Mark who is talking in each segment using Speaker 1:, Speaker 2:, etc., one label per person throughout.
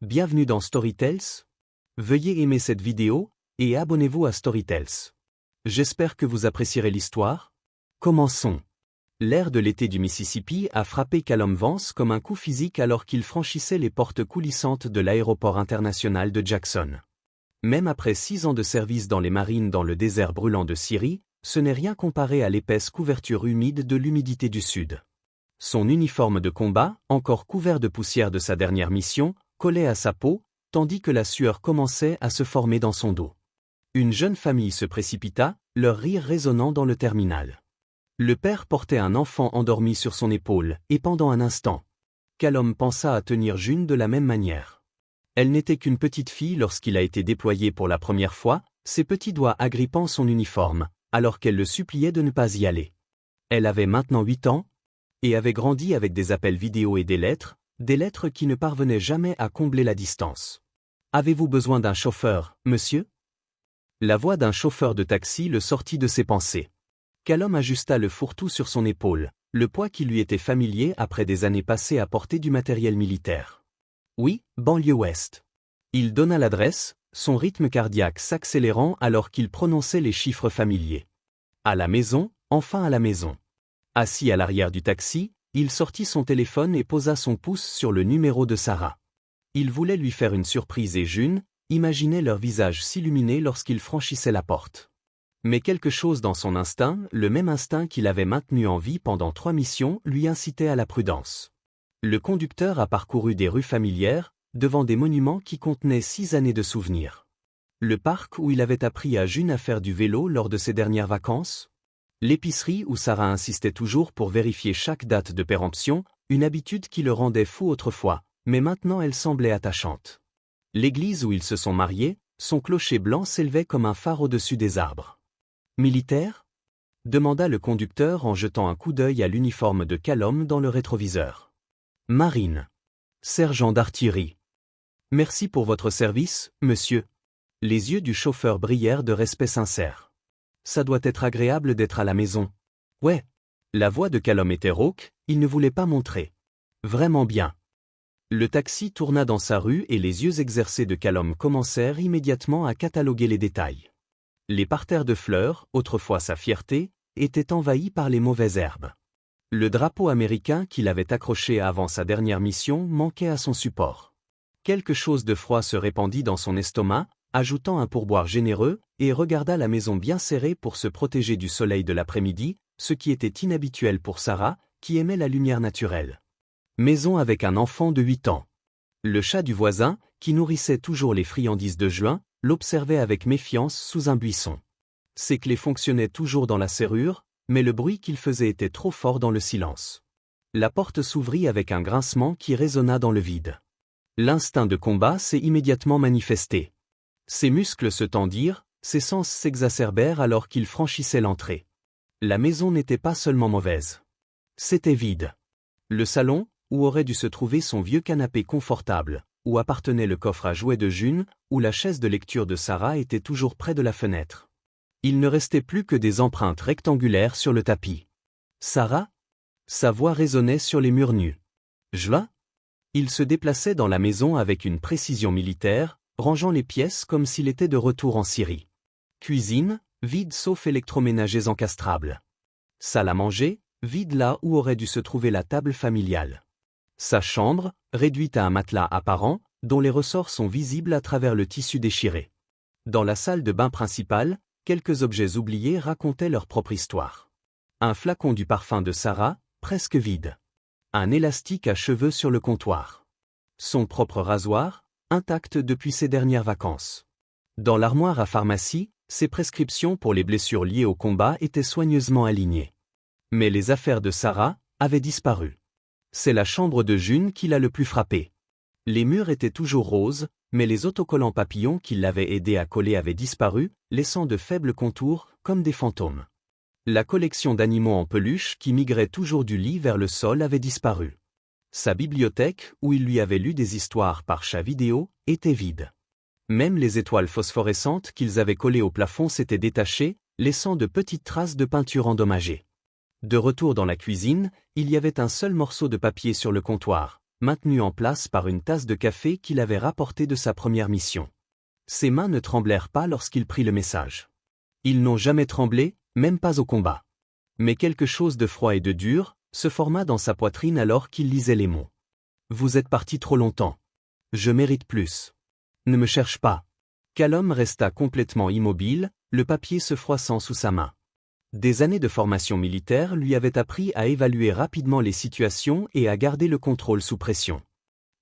Speaker 1: Bienvenue dans Storytales. Veuillez aimer cette vidéo, et abonnez-vous à Storytales. J'espère que vous apprécierez l'histoire. Commençons. L'air de l'été du Mississippi a frappé Callum Vance comme un coup physique alors qu'il franchissait les portes coulissantes de l'aéroport international de Jackson. Même après 6 ans de service dans les marines dans le désert brûlant de Syrie, ce n'est rien comparé à l'épaisse couverture humide de l'humidité du sud. Son uniforme de combat, encore couvert de poussière de sa dernière mission, collait à sa peau, tandis que la sueur commençait à se former dans son dos. Une jeune famille se précipita, leur rire résonnant dans le terminal. Le père portait un enfant endormi sur son épaule, et pendant un instant, Callum pensa à tenir June de la même manière. Elle n'était qu'une petite fille lorsqu'il a été déployé pour la première fois, ses petits doigts agrippant son uniforme, alors qu'elle le suppliait de ne pas y aller. Elle avait maintenant 8 ans, et avait grandi avec des appels vidéo et des lettres qui ne parvenaient jamais à combler la distance. « Avez-vous besoin d'un chauffeur, monsieur ?» La voix d'un chauffeur de taxi le sortit de ses pensées. Callum ajusta le fourre-tout sur son épaule, le poids qui lui était familier après des années passées à porter du matériel militaire. « Oui, banlieue ouest. » Il donna l'adresse, son rythme cardiaque s'accélérant alors qu'il prononçait les chiffres familiers. À la maison, enfin à la maison. Assis à l'arrière du taxi, il sortit son téléphone et posa son pouce sur le numéro de Sarah. Il voulait lui faire une surprise et June imaginait leur visage s'illuminer lorsqu'il franchissait la porte. Mais quelque chose dans son instinct, le même instinct qu'il avait maintenu en vie pendant 3 missions, lui incitait à la prudence. Le conducteur a parcouru des rues familières, devant des monuments qui contenaient 6 années de souvenirs. Le parc où il avait appris à June à faire du vélo lors de ses dernières vacances. L'épicerie où Sarah insistait toujours pour vérifier chaque date de péremption, une habitude qui le rendait fou autrefois, mais maintenant elle semblait attachante. L'église où ils se sont mariés, son clocher blanc s'élevait comme un phare au-dessus des arbres. « Militaire ?» demanda le conducteur en jetant un coup d'œil à l'uniforme de Callum dans le rétroviseur. « Marine. Sergent d'artillerie. Merci pour votre service, monsieur. » Les yeux du chauffeur brillèrent de respect sincère. Ça doit être agréable d'être à la maison. Ouais. La voix de Callum était rauque, il ne voulait pas montrer. Vraiment bien. Le taxi tourna dans sa rue et les yeux exercés de Callum commencèrent immédiatement à cataloguer les détails. Les parterres de fleurs, autrefois sa fierté, étaient envahis par les mauvaises herbes. Le drapeau américain qu'il avait accroché avant sa dernière mission manquait à son support. Quelque chose de froid se répandit dans son estomac, ajoutant un pourboire généreux, et regarda la maison bien serrée pour se protéger du soleil de l'après-midi, ce qui était inhabituel pour Sarah, qui aimait la lumière naturelle. Maison avec un enfant de 8 ans. Le chat du voisin, qui nourrissait toujours les friandises de juin, l'observait avec méfiance sous un buisson. Ses clés fonctionnaient toujours dans la serrure, mais le bruit qu'il faisait était trop fort dans le silence. La porte s'ouvrit avec un grincement qui résonna dans le vide. L'instinct de combat s'est immédiatement manifesté. Ses muscles se tendirent, ses sens s'exacerbèrent alors qu'il franchissait l'entrée. La maison n'était pas seulement mauvaise. C'était vide. Le salon, où aurait dû se trouver son vieux canapé confortable, où appartenait le coffre à jouets de June, où la chaise de lecture de Sarah était toujours près de la fenêtre. Il ne restait plus que des empreintes rectangulaires sur le tapis. Sarah ? Sa voix résonnait sur les murs nus. Joie ? Il se déplaçait dans la maison avec une précision militaire, rangeant les pièces comme s'il était de retour en Syrie. Cuisine, vide sauf électroménagers encastrables. Salle à manger, vide là où aurait dû se trouver la table familiale. Sa chambre, réduite à un matelas apparent, dont les ressorts sont visibles à travers le tissu déchiré. Dans la salle de bain principale, quelques objets oubliés racontaient leur propre histoire. Un flacon du parfum de Sarah, presque vide. Un élastique à cheveux sur le comptoir. Son propre rasoir, intact depuis ses dernières vacances. Dans l'armoire à pharmacie, ses prescriptions pour les blessures liées au combat étaient soigneusement alignées. Mais les affaires de Sarah avaient disparu. C'est la chambre de June qui l'a le plus frappé. Les murs étaient toujours roses, mais les autocollants papillons qui l'avaient aidé à coller avaient disparu, laissant de faibles contours, comme des fantômes. La collection d'animaux en peluche qui migrait toujours du lit vers le sol avait disparu. Sa bibliothèque, où il lui avait lu des histoires par chat vidéo, était vide. Même les étoiles phosphorescentes qu'ils avaient collées au plafond s'étaient détachées, laissant de petites traces de peinture endommagées. De retour dans la cuisine, il y avait un seul morceau de papier sur le comptoir, maintenu en place par une tasse de café qu'il avait rapportée de sa première mission. Ses mains ne tremblèrent pas lorsqu'il prit le message. Ils n'ont jamais tremblé, même pas au combat. Mais quelque chose de froid et de dur se forma dans sa poitrine alors qu'il lisait les mots. Vous êtes parti trop longtemps. Je mérite plus. Ne me cherche pas. Callum resta complètement immobile, le papier se froissant sous sa main. Des années de formation militaire lui avaient appris à évaluer rapidement les situations et à garder le contrôle sous pression.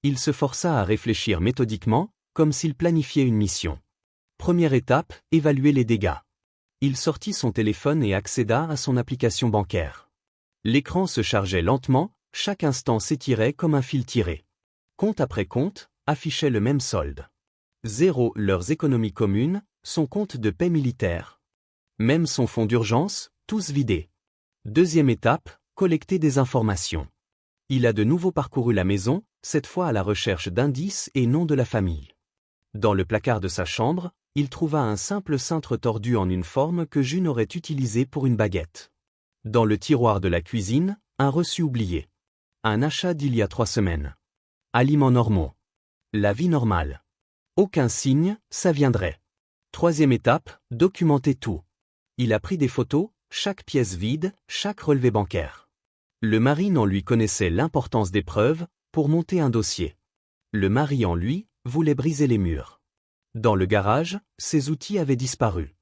Speaker 1: Il se força à réfléchir méthodiquement, comme s'il planifiait une mission. Première étape, évaluer les dégâts. Il sortit son téléphone et accéda à son application bancaire. L'écran se chargeait lentement, chaque instant s'étirait comme un fil tiré. Compte après compte, affichait le même solde. 0. Leurs économies communes, son compte de paie militaire. Même son fonds d'urgence, tous vidés. Deuxième étape, collecter des informations. Il a de nouveau parcouru la maison, cette fois à la recherche d'indices et noms de la famille. Dans le placard de sa chambre, il trouva un simple cintre tordu en une forme que June aurait utilisé pour une baguette. Dans le tiroir de la cuisine, un reçu oublié. Un achat d'il y a 3 semaines. Aliments normaux. La vie normale. Aucun signe, ça viendrait. Troisième étape, documenter tout. Il a pris des photos, chaque pièce vide, chaque relevé bancaire. Le mari en lui connaissait l'importance des preuves pour monter un dossier. Le mari en lui voulait briser les murs. Dans le garage, ses outils avaient disparu.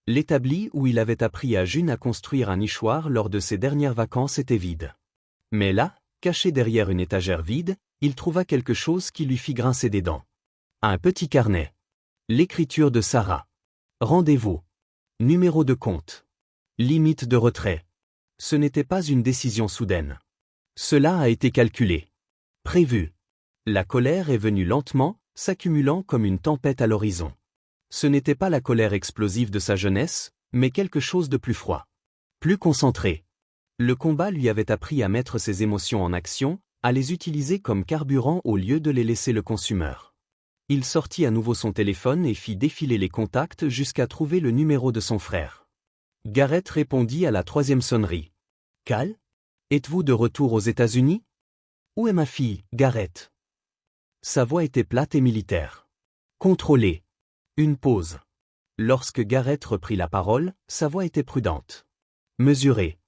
Speaker 1: L'établi où il avait appris à June à construire un nichoir lors de ses dernières vacances était vide. Mais là, caché derrière une étagère vide, il trouva quelque chose qui lui fit grincer des dents. Un petit carnet. L'écriture de Sarah. Rendez-vous. Numéro de compte. Limite de retrait. Ce n'était pas une décision soudaine. Cela a été calculé. Prévu. La colère est venue lentement, s'accumulant comme une tempête à l'horizon. Ce n'était pas la colère explosive de sa jeunesse, mais quelque chose de plus froid. Plus concentré. Le combat lui avait appris à mettre ses émotions en action, à les utiliser comme carburant au lieu de les laisser le consumeur. Il sortit à nouveau son téléphone et fit défiler les contacts jusqu'à trouver le numéro de son frère. Garrett répondit à la 3e sonnerie. « Cal ? Êtes-vous de retour aux États-Unis ? Où est ma fille, Garrett ?» Sa voix était plate et militaire. Contrôlée. Une pause. Lorsque Garrett reprit la parole, sa voix était prudente. Mesurée.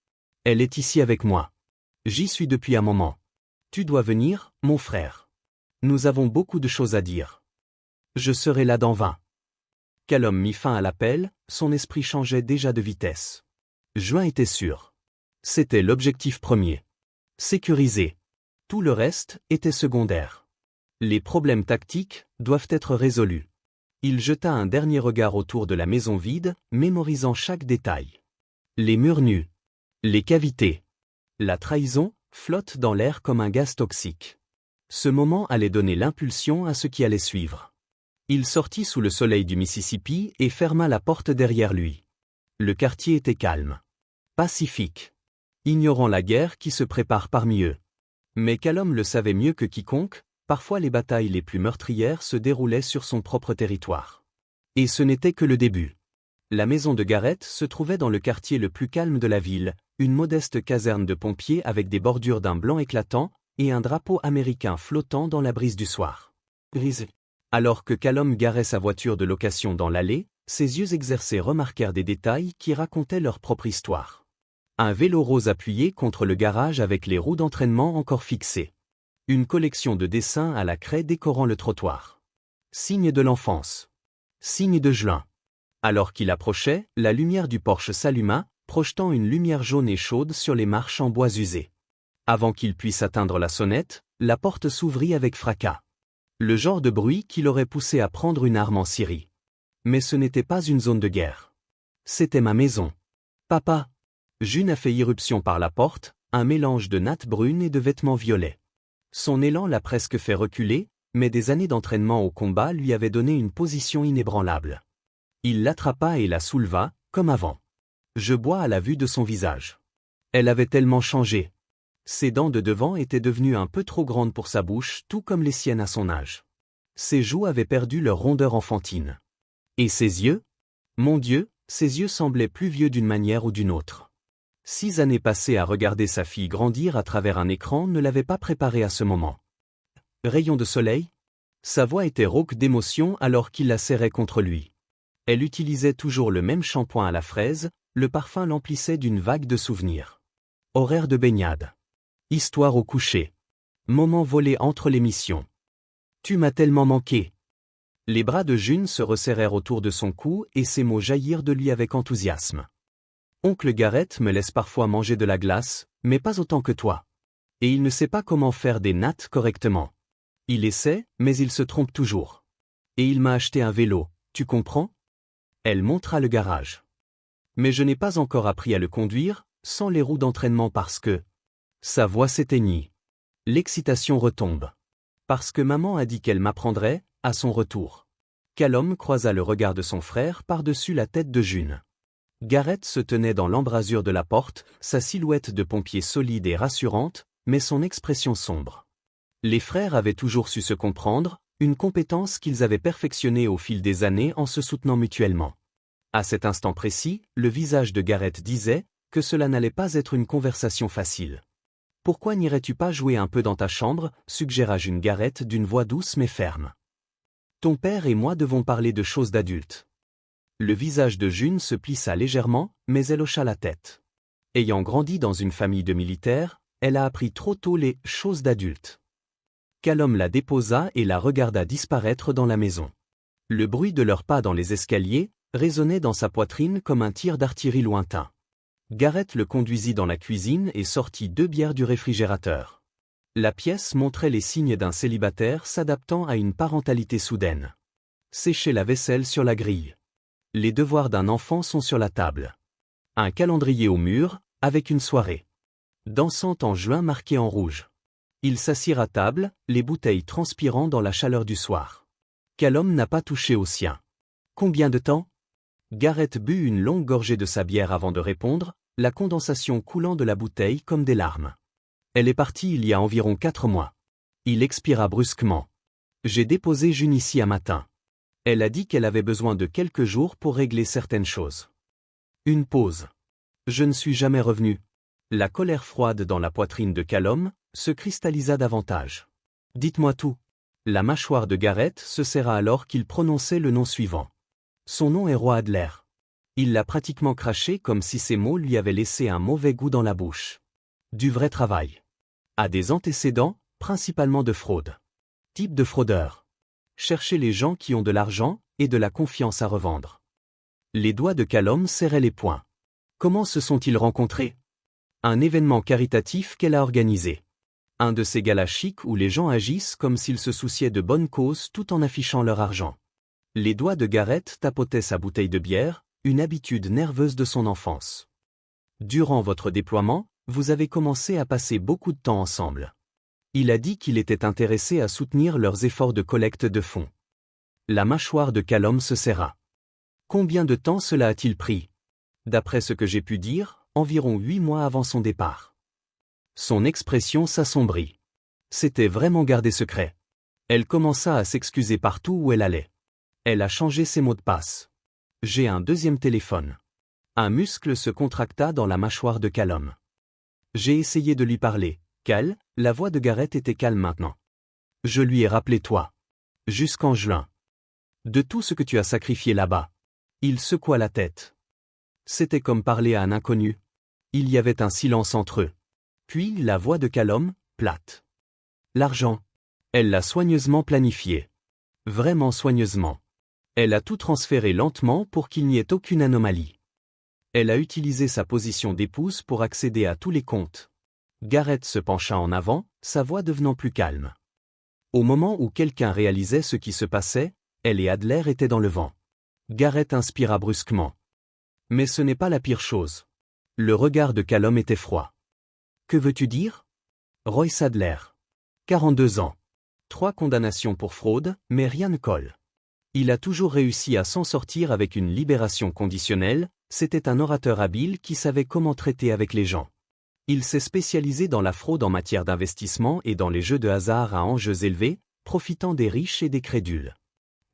Speaker 1: Elle est ici avec moi. J'y suis depuis un moment. Tu dois venir, mon frère. Nous avons beaucoup de choses à dire. Je serai là dans 20. Callum mit fin à l'appel, son esprit changeait déjà de vitesse. Juin était sûr. C'était l'objectif premier. Sécurisé. Tout le reste était secondaire. Les problèmes tactiques doivent être résolus. Il jeta un dernier regard autour de la maison vide, mémorisant chaque détail. Les murs nus. Les cavités. La trahison flotte dans l'air comme un gaz toxique. Ce moment allait donner l'impulsion à ce qui allait suivre. Il sortit sous le soleil du Mississippi et ferma la porte derrière lui. Le quartier était calme. Pacifique. Ignorant la guerre qui se prépare parmi eux. Mais Callum le savait mieux que quiconque, parfois les batailles les plus meurtrières se déroulaient sur son propre territoire. Et ce n'était que le début. La maison de Garrett se trouvait dans le quartier le plus calme de la ville, une modeste caserne de pompiers avec des bordures d'un blanc éclatant et un drapeau américain flottant dans la brise du soir. Grise. Alors que Callum garait sa voiture de location dans l'allée, ses yeux exercés remarquèrent des détails qui racontaient leur propre histoire. Un vélo rose appuyé contre le garage avec les roues d'entraînement encore fixées. Une collection de dessins à la craie décorant le trottoir. Signe de l'enfance. Signe de juin. Alors qu'il approchait, la lumière du Porsche s'alluma, projetant une lumière jaune et chaude sur les marches en bois usé. Avant qu'il puisse atteindre la sonnette, la porte s'ouvrit avec fracas. Le genre de bruit qui l'aurait poussé à prendre une arme en Syrie. Mais ce n'était pas une zone de guerre. C'était ma maison. Papa. June a fait irruption par la porte, un mélange de natte brune et de vêtements violets. Son élan l'a presque fait reculer, mais des années d'entraînement au combat lui avaient donné une position inébranlable. Il l'attrapa et la souleva, comme avant. Je bois à la vue de son visage. Elle avait tellement changé. Ses dents de devant étaient devenues un peu trop grandes pour sa bouche, tout comme les siennes à son âge. Ses joues avaient perdu leur rondeur enfantine. Et ses yeux ? Mon Dieu, ses yeux semblaient plus vieux d'une manière ou d'une autre. 6 années passées à regarder sa fille grandir à travers un écran ne l'avaient pas préparé à ce moment. Rayon de soleil? Sa voix était rauque d'émotion alors qu'il la serrait contre lui. Elle utilisait toujours le même shampoing à la fraise, le parfum l'emplissait d'une vague de souvenirs. Horaire de baignade. Histoire au coucher. Moment volé entre les missions. Tu m'as tellement manqué. Les bras de June se resserrèrent autour de son cou et ces mots jaillirent de lui avec enthousiasme. Oncle Garrett me laisse parfois manger de la glace, mais pas autant que toi. Et il ne sait pas comment faire des nattes correctement. Il essaie, mais il se trompe toujours. Et il m'a acheté un vélo, tu comprends? Elle montra le garage. Mais je n'ai pas encore appris à le conduire, sans les roues d'entraînement parce que... Sa voix s'éteignit. L'excitation retombe. Parce que maman a dit qu'elle m'apprendrait, à son retour. Callum croisa le regard de son frère par-dessus la tête de June. Garrett se tenait dans l'embrasure de la porte, sa silhouette de pompier solide et rassurante, mais son expression sombre. Les frères avaient toujours su se comprendre, une compétence qu'ils avaient perfectionnée au fil des années en se soutenant mutuellement. À cet instant précis, le visage de Garrett disait que cela n'allait pas être une conversation facile. « Pourquoi n'irais-tu pas jouer un peu dans ta chambre » suggéra June Garrett d'une voix douce mais ferme. « Ton père et moi devons parler de choses d'adultes. » Le visage de June se plissa légèrement, mais elle hocha la tête. Ayant grandi dans une famille de militaires, elle a appris trop tôt les « choses d'adultes ». Callum la déposa et la regarda disparaître dans la maison. Le bruit de leurs pas dans les escaliers résonnait dans sa poitrine comme un tir d'artillerie lointain. Garrett le conduisit dans la cuisine et sortit 2 bières du réfrigérateur. La pièce montrait les signes d'un célibataire s'adaptant à une parentalité soudaine. Sécher la vaisselle sur la grille. Les devoirs d'un enfant sont sur la table. Un calendrier au mur, avec une soirée dansante en juin marquée en rouge. Ils s'assirent à table, les bouteilles transpirant dans la chaleur du soir. Callum n'a pas touché au sien. Combien de temps? Garrett but une longue gorgée de sa bière avant de répondre, la condensation coulant de la bouteille comme des larmes. Elle est partie il y a environ 4 mois. Il expira brusquement. J'ai déposé June ici un matin. Elle a dit qu'elle avait besoin de quelques jours pour régler certaines choses. Une pause. Je ne suis jamais revenu. La colère froide dans la poitrine de Callum se cristallisa davantage. Dites-moi tout. La mâchoire de Garrett se serra alors qu'il prononçait le nom suivant. Son nom est Roy Adler. Il l'a pratiquement craché comme si ces mots lui avaient laissé un mauvais goût dans la bouche. Du vrai travail. A des antécédents, principalement de fraude. Type de fraudeur. Chercher les gens qui ont de l'argent et de la confiance à revendre. Les doigts de Callum serraient les poings. Comment se sont-ils rencontrés? Un événement caritatif qu'elle a organisé. Un de ces galas chics où les gens agissent comme s'ils se souciaient de bonnes causes tout en affichant leur argent. Les doigts de Garrett tapotaient sa bouteille de bière, une habitude nerveuse de son enfance. Durant votre déploiement, vous avez commencé à passer beaucoup de temps ensemble. Il a dit qu'il était intéressé à soutenir leurs efforts de collecte de fonds. La mâchoire de Callum se serra. Combien de temps cela a-t-il pris? D'après ce que j'ai pu dire, environ 8 mois avant son départ. Son expression s'assombrit. C'était vraiment gardé secret. Elle commença à s'excuser partout où elle allait. Elle a changé ses mots de passe. J'ai un deuxième téléphone. Un muscle se contracta dans la mâchoire de Callum. J'ai essayé de lui parler. Cal, la voix de Garrett était calme maintenant. Je lui ai rappelé toi. Jusqu'en juin. De tout ce que tu as sacrifié là-bas. Il secoua la tête. C'était comme parler à un inconnu. Il y avait un silence entre eux. Puis la voix de Callum, plate. L'argent. Elle l'a soigneusement planifié. Vraiment soigneusement. Elle a tout transféré lentement pour qu'il n'y ait aucune anomalie. Elle a utilisé sa position d'épouse pour accéder à tous les comptes. Garrett se pencha en avant, sa voix devenant plus calme. Au moment où quelqu'un réalisait ce qui se passait, elle et Adler étaient dans le vent. Garrett inspira brusquement. Mais ce n'est pas la pire chose. Le regard de Callum était froid. Que veux-tu dire? Royce Adler. 42 ans. 3 condamnations pour fraude, mais rien ne colle. Il a toujours réussi à s'en sortir avec une libération conditionnelle, c'était un orateur habile qui savait comment traiter avec les gens. Il s'est spécialisé dans la fraude en matière d'investissement et dans les jeux de hasard à enjeux élevés, profitant des riches et des crédules.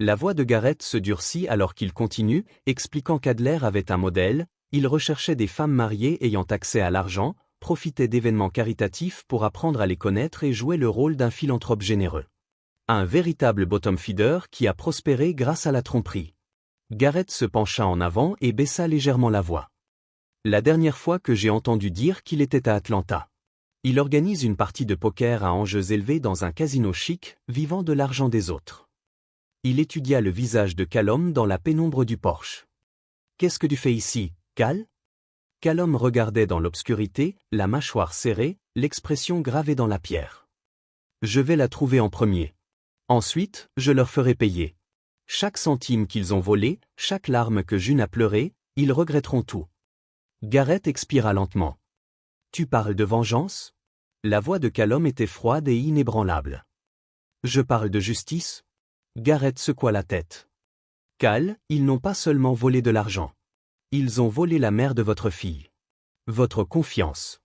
Speaker 1: La voix de Garrett se durcit alors qu'il continue, expliquant qu'Adler avait un modèle, il recherchait des femmes mariées ayant accès à l'argent, profitait d'événements caritatifs pour apprendre à les connaître et jouer le rôle d'un philanthrope généreux. Un véritable bottom feeder qui a prospéré grâce à la tromperie. Garrett se pencha en avant et baissa légèrement la voix. La dernière fois que j'ai entendu dire qu'il était à Atlanta. Il organise une partie de poker à enjeux élevés dans un casino chic, vivant de l'argent des autres. Il étudia le visage de Callum dans la pénombre du porche. « Qu'est-ce que tu fais ici, Cal ?» Callum regardait dans l'obscurité, la mâchoire serrée, l'expression gravée dans la pierre. « Je vais la trouver en premier. Ensuite, je leur ferai payer. Chaque centime qu'ils ont volé, chaque larme que June a pleuré, ils regretteront tout. » Garrett expira lentement. « Tu parles de vengeance ?» La voix de Callum était froide et inébranlable. « Je parle de justice ?» Garrett secoua la tête. « Cal, ils n'ont pas seulement volé de l'argent. Ils ont volé la mère de votre fille. Votre confiance.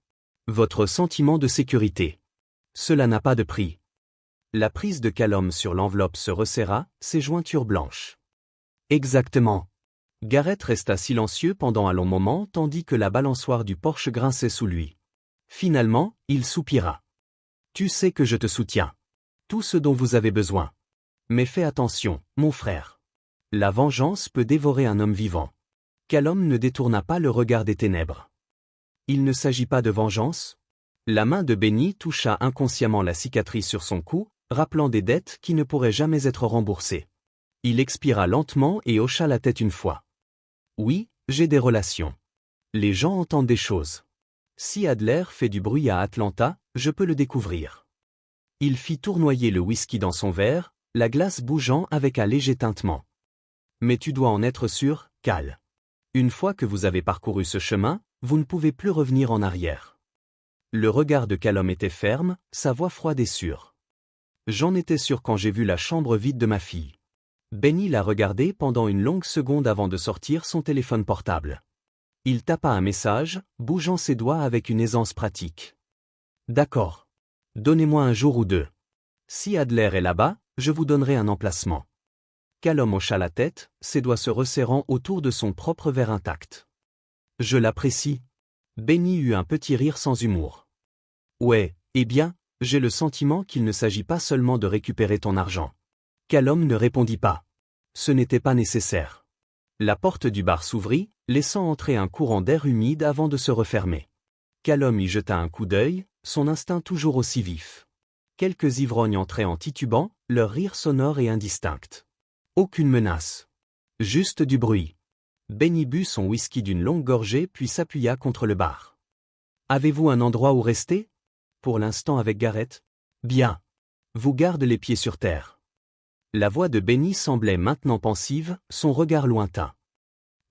Speaker 1: Votre sentiment de sécurité. Cela n'a pas de prix. » La prise de Callum sur l'enveloppe se resserra, ses jointures blanches. « Exactement. » Garrett resta silencieux pendant un long moment tandis que la balançoire du porche grinçait sous lui. Finalement, il soupira. « Tu sais que je te soutiens. Tout ce dont vous avez besoin. Mais fais attention, mon frère. La vengeance peut dévorer un homme vivant. » Callum ne détourna pas le regard des ténèbres. « Il ne s'agit pas de vengeance ?» La main de Benny toucha inconsciemment la cicatrice sur son cou, rappelant des dettes qui ne pourraient jamais être remboursées. Il expira lentement et hocha la tête une fois. « Oui, j'ai des relations. Les gens entendent des choses. Si Adler fait du bruit à Atlanta, je peux le découvrir. » Il fit tournoyer le whisky dans son verre, la glace bougeant avec un léger tintement. « Mais tu dois en être sûr, Cal. Une fois que vous avez parcouru ce chemin, vous ne pouvez plus revenir en arrière. » Le regard de Callum était ferme, sa voix froide et sûre. « J'en étais sûr quand j'ai vu la chambre vide de ma fille. » Benny l'a regardé pendant une longue seconde avant de sortir son téléphone portable. Il tapa un message, bougeant ses doigts avec une aisance pratique. « D'accord. Donnez-moi un jour ou deux. Si Adler est là-bas, je vous donnerai un emplacement. » Callum hocha la tête, ses doigts se resserrant autour de son propre verre intact. « Je l'apprécie. » Benny eut un petit rire sans humour. « Ouais, eh bien, j'ai le sentiment qu'il ne s'agit pas seulement de récupérer ton argent. » Callum ne répondit pas. Ce n'était pas nécessaire. La porte du bar s'ouvrit, laissant entrer un courant d'air humide avant de se refermer. Callum y jeta un coup d'œil, son instinct toujours aussi vif. Quelques ivrognes entraient en titubant, leur rire sonore et indistinct. Aucune menace. Juste du bruit. Benny but son whisky d'une longue gorgée puis s'appuya contre le bar. « Avez-vous un endroit où rester ? » Pour l'instant avec Garrett ? Bien. Vous garde les pieds sur terre. La voix de Benny semblait maintenant pensive, son regard lointain.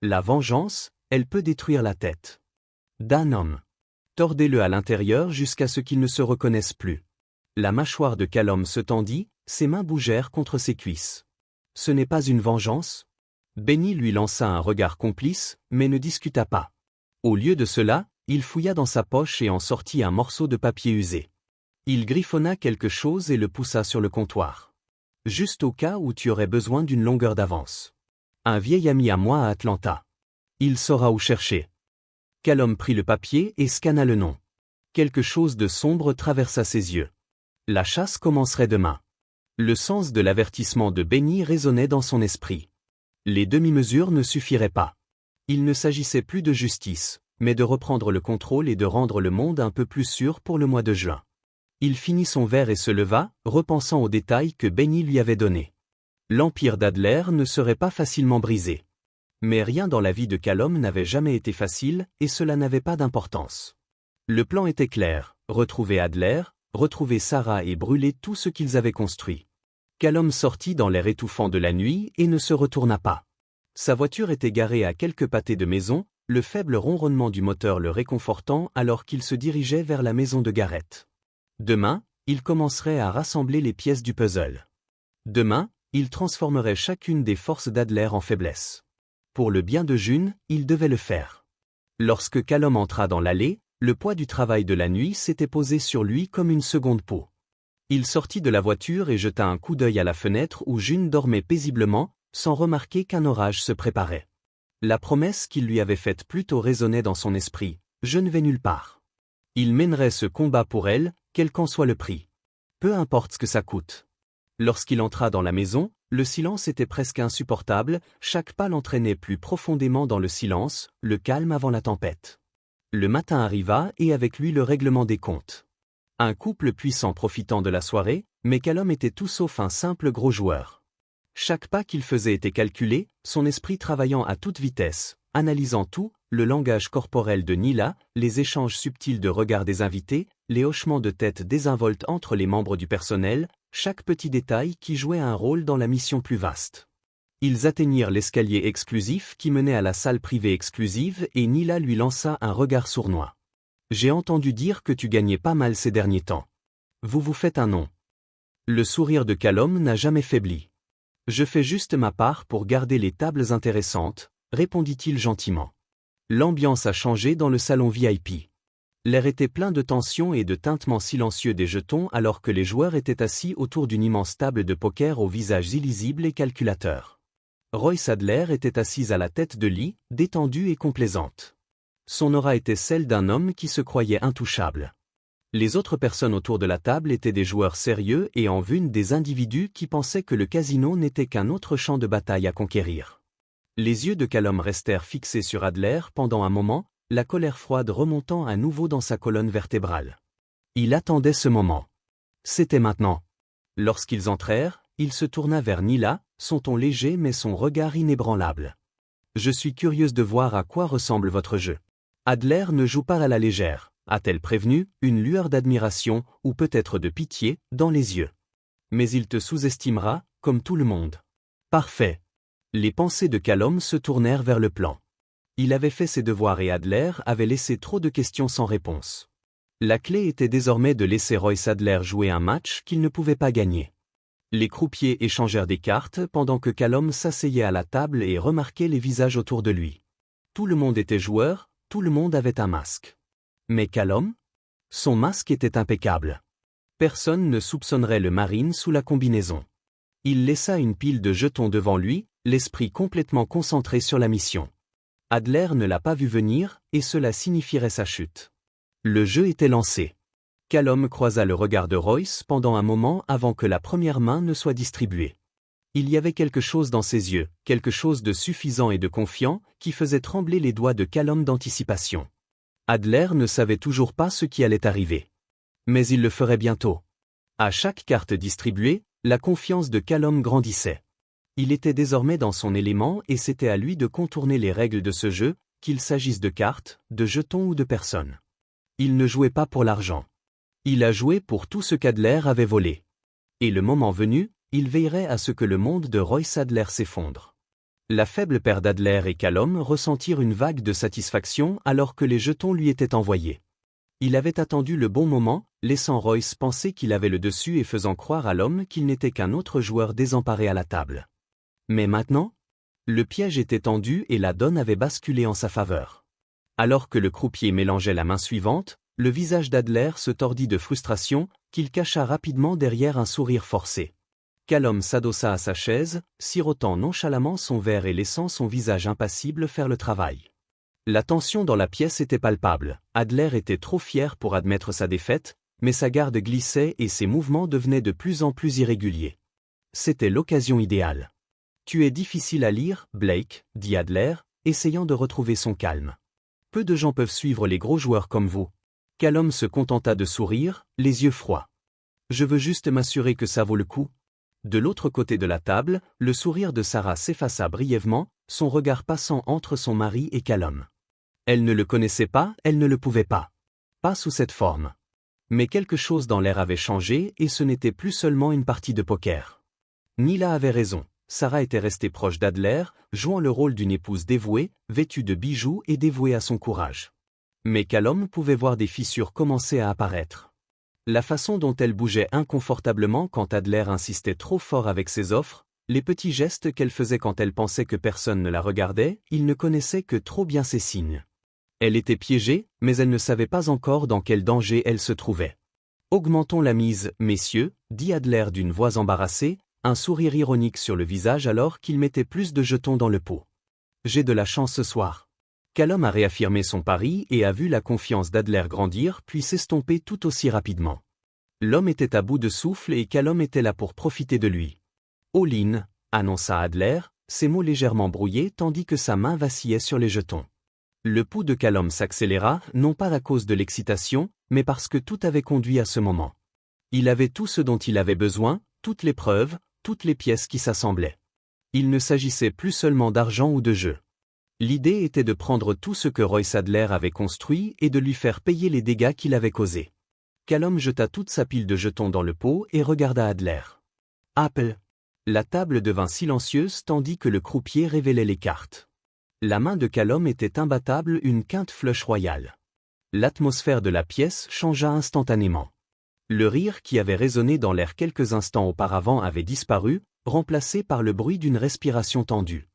Speaker 1: La vengeance, elle peut détruire la tête d'un homme. Tordez-le à l'intérieur jusqu'à ce qu'il ne se reconnaisse plus. La mâchoire de Callum se tendit, ses mains bougèrent contre ses cuisses. Ce n'est pas une vengeance ? Benny lui lança un regard complice, mais ne discuta pas. Au lieu de cela, il fouilla dans sa poche et en sortit un morceau de papier usé. Il griffonna quelque chose et le poussa sur le comptoir. Juste au cas où tu aurais besoin d'une longueur d'avance. Un vieil ami à moi à Atlanta. Il saura où chercher. Callum prit le papier et scanna le nom. Quelque chose de sombre traversa ses yeux. La chasse commencerait demain. Le sens de l'avertissement de Benny résonnait dans son esprit. Les demi-mesures ne suffiraient pas. Il ne s'agissait plus de justice, mais de reprendre le contrôle et de rendre le monde un peu plus sûr pour le mois de juin. Il finit son verre et se leva, repensant aux détails que Benny lui avait donnés. L'empire d'Adler ne serait pas facilement brisé. Mais rien dans la vie de Callum n'avait jamais été facile, et cela n'avait pas d'importance. Le plan était clair, retrouver Adler, retrouver Sarah et brûler tout ce qu'ils avaient construit. Callum sortit dans l'air étouffant de la nuit et ne se retourna pas. Sa voiture était garée à quelques pâtés de maison, le faible ronronnement du moteur le réconfortant alors qu'il se dirigeait vers la maison de Garrett. Demain, il commencerait à rassembler les pièces du puzzle. Demain, il transformerait chacune des forces d'Adler en faiblesse. Pour le bien de June, il devait le faire. Lorsque Callum entra dans l'allée, le poids du travail de la nuit s'était posé sur lui comme une seconde peau. Il sortit de la voiture et jeta un coup d'œil à la fenêtre où June dormait paisiblement, sans remarquer qu'un orage se préparait. La promesse qu'il lui avait faite plus tôt résonnait dans son esprit, « Je ne vais nulle part. » Il mènerait ce combat pour elle, quel qu'en soit le prix. Peu importe ce que ça coûte. Lorsqu'il entra dans la maison, le silence était presque insupportable, chaque pas l'entraînait plus profondément dans le silence, le calme avant la tempête. Le matin arriva et avec lui le règlement des comptes. Un couple puissant profitant de la soirée, mais Callum était tout sauf un simple gros joueur. Chaque pas qu'il faisait était calculé, son esprit travaillant à toute vitesse, analysant tout, le langage corporel de Nila, les échanges subtils de regards des invités, les hochements de tête désinvoltes entre les membres du personnel, chaque petit détail qui jouait un rôle dans la mission plus vaste. Ils atteignirent l'escalier exclusif qui menait à la salle privée exclusive et Nila lui lança un regard sournois. « J'ai entendu dire que tu gagnais pas mal ces derniers temps. Vous vous faites un nom. » Le sourire de Callum n'a jamais faibli. « Je fais juste ma part pour garder les tables intéressantes, » répondit-il gentiment. L'ambiance a changé dans le salon VIP. L'air était plein de tension et de tintements silencieux des jetons alors que les joueurs étaient assis autour d'une immense table de poker aux visages illisibles et calculateurs. Royce Adler était assise à la tête de lit, détendue et complaisante. Son aura était celle d'un homme qui se croyait intouchable. Les autres personnes autour de la table étaient des joueurs sérieux et en vue des individus qui pensaient que le casino n'était qu'un autre champ de bataille à conquérir. Les yeux de Callum restèrent fixés sur Adler pendant un moment, la colère froide remontant à nouveau dans sa colonne vertébrale. Il attendait ce moment. C'était maintenant. Lorsqu'ils entrèrent, il se tourna vers Nila, son ton léger mais son regard inébranlable. « Je suis curieuse de voir à quoi ressemble votre jeu. Adler ne joue pas à la légère, a-t-elle prévenu, une lueur d'admiration, ou peut-être de pitié, dans les yeux. Mais il te sous-estimera, comme tout le monde. Parfait. » Les pensées de Callum se tournèrent vers le plan. Il avait fait ses devoirs et Adler avait laissé trop de questions sans réponse. La clé était désormais de laisser Royce Adler jouer un match qu'il ne pouvait pas gagner. Les croupiers échangèrent des cartes pendant que Callum s'asseyait à la table et remarquait les visages autour de lui. Tout le monde était joueur, tout le monde avait un masque. Mais Callum? Son masque était impeccable. Personne ne soupçonnerait le Marine sous la combinaison. Il laissa une pile de jetons devant lui, l'esprit complètement concentré sur la mission. Adler ne l'a pas vu venir, et cela signifierait sa chute. Le jeu était lancé. Callum croisa le regard de Royce pendant un moment avant que la première main ne soit distribuée. Il y avait quelque chose dans ses yeux, quelque chose de suffisant et de confiant, qui faisait trembler les doigts de Callum d'anticipation. Adler ne savait toujours pas ce qui allait arriver. Mais il le ferait bientôt. À chaque carte distribuée, la confiance de Callum grandissait. Il était désormais dans son élément et c'était à lui de contourner les règles de ce jeu, qu'il s'agisse de cartes, de jetons ou de personnes. Il ne jouait pas pour l'argent. Il a joué pour tout ce qu'Adler avait volé. Et le moment venu, il veillerait à ce que le monde de Royce Adler s'effondre. La faible paire d'Adler et Callum ressentirent une vague de satisfaction alors que les jetons lui étaient envoyés. Il avait attendu le bon moment, laissant Royce penser qu'il avait le dessus et faisant croire à l'homme qu'il n'était qu'un autre joueur désemparé à la table. Mais maintenant, le piège était tendu et la donne avait basculé en sa faveur. Alors que le croupier mélangeait la main suivante, le visage d'Adler se tordit de frustration, qu'il cacha rapidement derrière un sourire forcé. Callum s'adossa à sa chaise, sirotant nonchalamment son verre et laissant son visage impassible faire le travail. La tension dans la pièce était palpable, Adler était trop fier pour admettre sa défaite, mais sa garde glissait et ses mouvements devenaient de plus en plus irréguliers. C'était l'occasion idéale. « Tu es difficile à lire, Blake, » dit Adler, essayant de retrouver son calme. « Peu de gens peuvent suivre les gros joueurs comme vous. » Callum se contenta de sourire, les yeux froids. « Je veux juste m'assurer que ça vaut le coup. » De l'autre côté de la table, le sourire de Sarah s'effaça brièvement, son regard passant entre son mari et Callum. Elle ne le connaissait pas, elle ne le pouvait pas. Pas sous cette forme. Mais quelque chose dans l'air avait changé et ce n'était plus seulement une partie de poker. Nila avait raison, Sarah était restée proche d'Adler, jouant le rôle d'une épouse dévouée, vêtue de bijoux et dévouée à son courage. Mais Callum pouvait voir des fissures commencer à apparaître. La façon dont elle bougeait inconfortablement quand Adler insistait trop fort avec ses offres, les petits gestes qu'elle faisait quand elle pensait que personne ne la regardait, il ne connaissait que trop bien ces signes. Elle était piégée, mais elle ne savait pas encore dans quel danger elle se trouvait. « Augmentons la mise, messieurs, » dit Adler d'une voix embarrassée, un sourire ironique sur le visage alors qu'il mettait plus de jetons dans le pot. « J'ai de la chance ce soir. » Callum a réaffirmé son pari et a vu la confiance d'Adler grandir puis s'estomper tout aussi rapidement. L'homme était à bout de souffle et Callum était là pour profiter de lui. All-in, annonça Adler, ses mots légèrement brouillés tandis que sa main vacillait sur les jetons. Le pouls de Callum s'accéléra, non pas à cause de l'excitation, mais parce que tout avait conduit à ce moment. Il avait tout ce dont il avait besoin, toutes les preuves, toutes les pièces qui s'assemblaient. Il ne s'agissait plus seulement d'argent ou de jeu. L'idée était de prendre tout ce que Royce Adler avait construit et de lui faire payer les dégâts qu'il avait causés. Callum jeta toute sa pile de jetons dans le pot et regarda Adler. Apple. La table devint silencieuse tandis que le croupier révélait les cartes. La main de Callum était imbattable, une quinte flush royale. L'atmosphère de la pièce changea instantanément. Le rire qui avait résonné dans l'air quelques instants auparavant avait disparu, remplacé par le bruit d'une respiration tendue.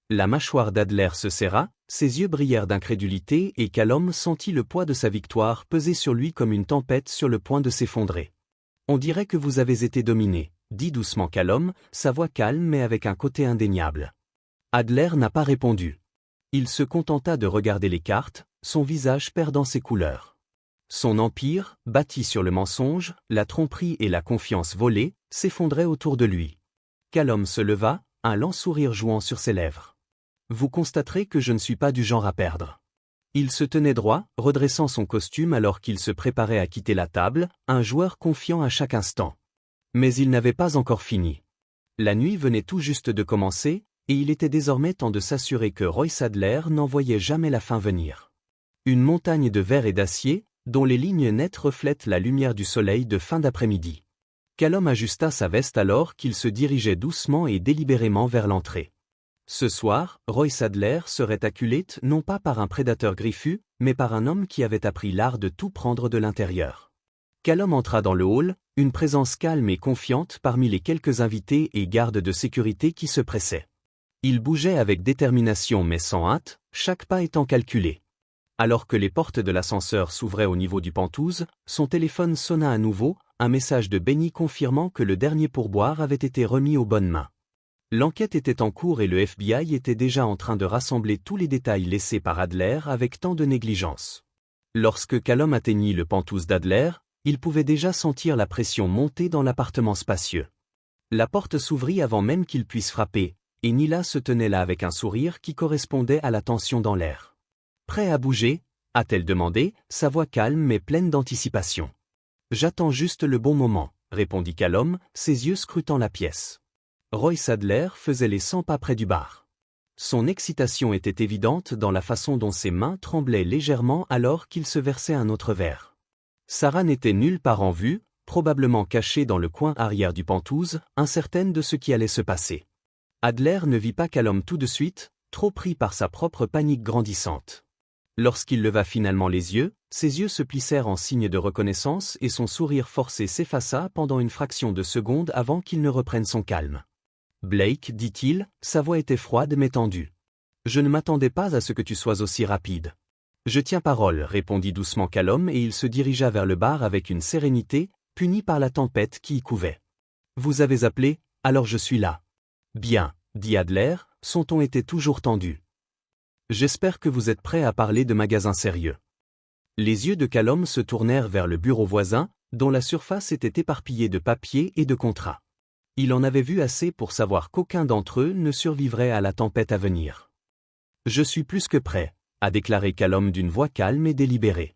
Speaker 1: La mâchoire d'Adler se serra, ses yeux brillèrent d'incrédulité et Callum sentit le poids de sa victoire peser sur lui comme une tempête sur le point de s'effondrer. « On dirait que vous avez été dominé », dit doucement Callum, sa voix calme mais avec un côté indéniable. Adler n'a pas répondu. Il se contenta de regarder les cartes, son visage perdant ses couleurs. Son empire, bâti sur le mensonge, la tromperie et la confiance volée, s'effondrait autour de lui. Callum se leva, un lent sourire jouant sur ses lèvres. Vous constaterez que je ne suis pas du genre à perdre. Il se tenait droit, redressant son costume alors qu'il se préparait à quitter la table, un joueur confiant à chaque instant. Mais il n'avait pas encore fini. La nuit venait tout juste de commencer, et il était désormais temps de s'assurer que Royce Adler n'en voyait jamais la fin venir. Une montagne de verre et d'acier, dont les lignes nettes reflètent la lumière du soleil de fin d'après-midi. Callum ajusta sa veste alors qu'il se dirigeait doucement et délibérément vers l'entrée. Ce soir, Royce Adler serait acculé non pas par un prédateur griffu, mais par un homme qui avait appris l'art de tout prendre de l'intérieur. Callum entra dans le hall, une présence calme et confiante parmi les quelques invités et gardes de sécurité qui se pressaient. Il bougeait avec détermination mais sans hâte, chaque pas étant calculé. Alors que les portes de l'ascenseur s'ouvraient au niveau du Penthouse, son téléphone sonna à nouveau, un message de Benny confirmant que le dernier pourboire avait été remis aux bonnes mains. L'enquête était en cours et le FBI était déjà en train de rassembler tous les détails laissés par Adler avec tant de négligence. Lorsque Callum atteignit le Penthouse d'Adler, il pouvait déjà sentir la pression monter dans l'appartement spacieux. La porte s'ouvrit avant même qu'il puisse frapper, et Nila se tenait là avec un sourire qui correspondait à la tension dans l'air. « Prêt à bouger ?» a-t-elle demandé, sa voix calme mais pleine d'anticipation. « J'attends juste le bon moment », répondit Callum, ses yeux scrutant la pièce. Royce Adler faisait les 100 pas près du bar. Son excitation était évidente dans la façon dont ses mains tremblaient légèrement alors qu'il se versait un autre verre. Sarah n'était nulle part en vue, probablement cachée dans le coin arrière du Penthouse, incertaine de ce qui allait se passer. Adler ne vit pas Callum tout de suite, trop pris par sa propre panique grandissante. Lorsqu'il leva finalement les yeux, ses yeux se plissèrent en signe de reconnaissance et son sourire forcé s'effaça pendant une fraction de seconde avant qu'il ne reprenne son calme. « Blake, dit-il, sa voix était froide mais tendue. Je ne m'attendais pas à ce que tu sois aussi rapide. Je tiens parole, répondit doucement Callum et il se dirigea vers le bar avec une sérénité, puni par la tempête qui y couvait. Vous avez appelé, alors je suis là. Bien, dit Adler, son ton était toujours tendu. J'espère que vous êtes prêt à parler de magasins sérieux. Les yeux de Callum se tournèrent vers le bureau voisin, dont la surface était éparpillée de papiers et de contrats. Il en avait vu assez pour savoir qu'aucun d'entre eux ne survivrait à la tempête à venir. Je suis plus que prêt, a déclaré Callum d'une voix calme et délibérée.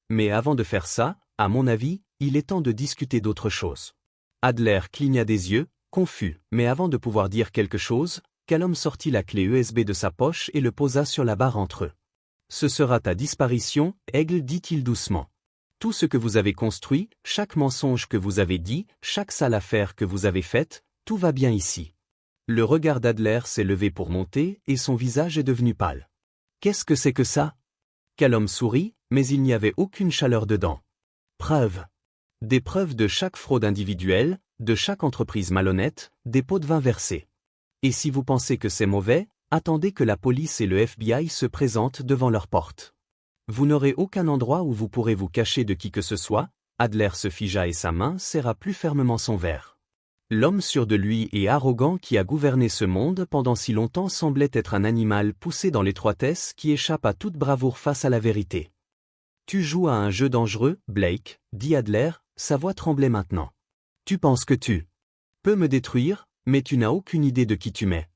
Speaker 1: Mais avant de faire ça, à mon avis, il est temps de discuter d'autre chose. Adler cligna des yeux, confus, mais avant de pouvoir dire quelque chose, Callum sortit la clé USB de sa poche et le posa sur la barre entre eux. Ce sera ta disparition, Aigle, dit-il doucement. Tout ce que vous avez construit, chaque mensonge que vous avez dit, chaque sale affaire que vous avez faite, tout va bien ici. Le regard d'Adler s'est levé pour monter et son visage est devenu pâle. Qu'est-ce que c'est que ça? Callum sourit, mais il n'y avait aucune chaleur dedans. Preuves. Des preuves de chaque fraude individuelle, de chaque entreprise malhonnête, des pots de vin versés. Et si vous pensez que c'est mauvais, attendez que la police et le FBI se présentent devant leur porte. Vous n'aurez aucun endroit où vous pourrez vous cacher de qui que ce soit. Adler se figea et sa main serra plus fermement son verre. L'homme sûr de lui et arrogant qui a gouverné ce monde pendant si longtemps semblait être un animal poussé dans l'étroitesse qui échappe à toute bravoure face à la vérité. Tu joues à un jeu dangereux, Blake, dit Adler, sa voix tremblait maintenant. Tu penses que tu peux me détruire, mais tu n'as aucune idée de qui tu m'es.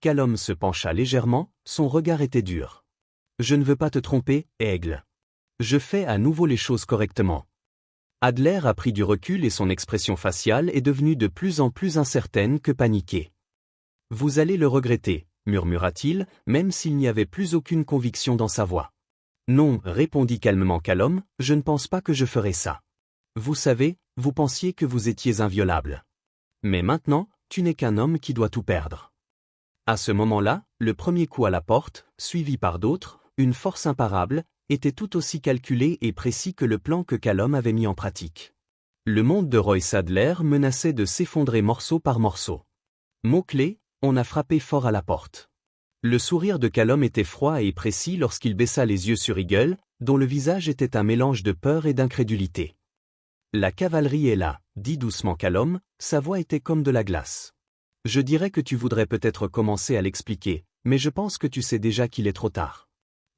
Speaker 1: Callum se pencha légèrement, son regard était dur. Je ne veux pas te tromper, Aigle. Je fais à nouveau les choses correctement. Adler a pris du recul et son expression faciale est devenue de plus en plus incertaine que paniquée. Vous allez le regretter, murmura-t-il, même s'il n'y avait plus aucune conviction dans sa voix. Non, répondit calmement Callum, je ne pense pas que je ferai ça. Vous savez, vous pensiez que vous étiez inviolable. Mais maintenant, tu n'es qu'un homme qui doit tout perdre. À ce moment-là, le premier coup à la porte, suivi par d'autres, une force imparable, était tout aussi calculé et précis que le plan que Callum avait mis en pratique. Le monde de Royce Adler menaçait de s'effondrer morceau par morceau. Mot-clé, on a frappé fort à la porte. Le sourire de Callum était froid et précis lorsqu'il baissa les yeux sur Eagle, dont le visage était un mélange de peur et d'incrédulité. La cavalerie est là, dit doucement Callum, sa voix était comme de la glace. Je dirais que tu voudrais peut-être commencer à l'expliquer, mais je pense que tu sais déjà qu'il est trop tard.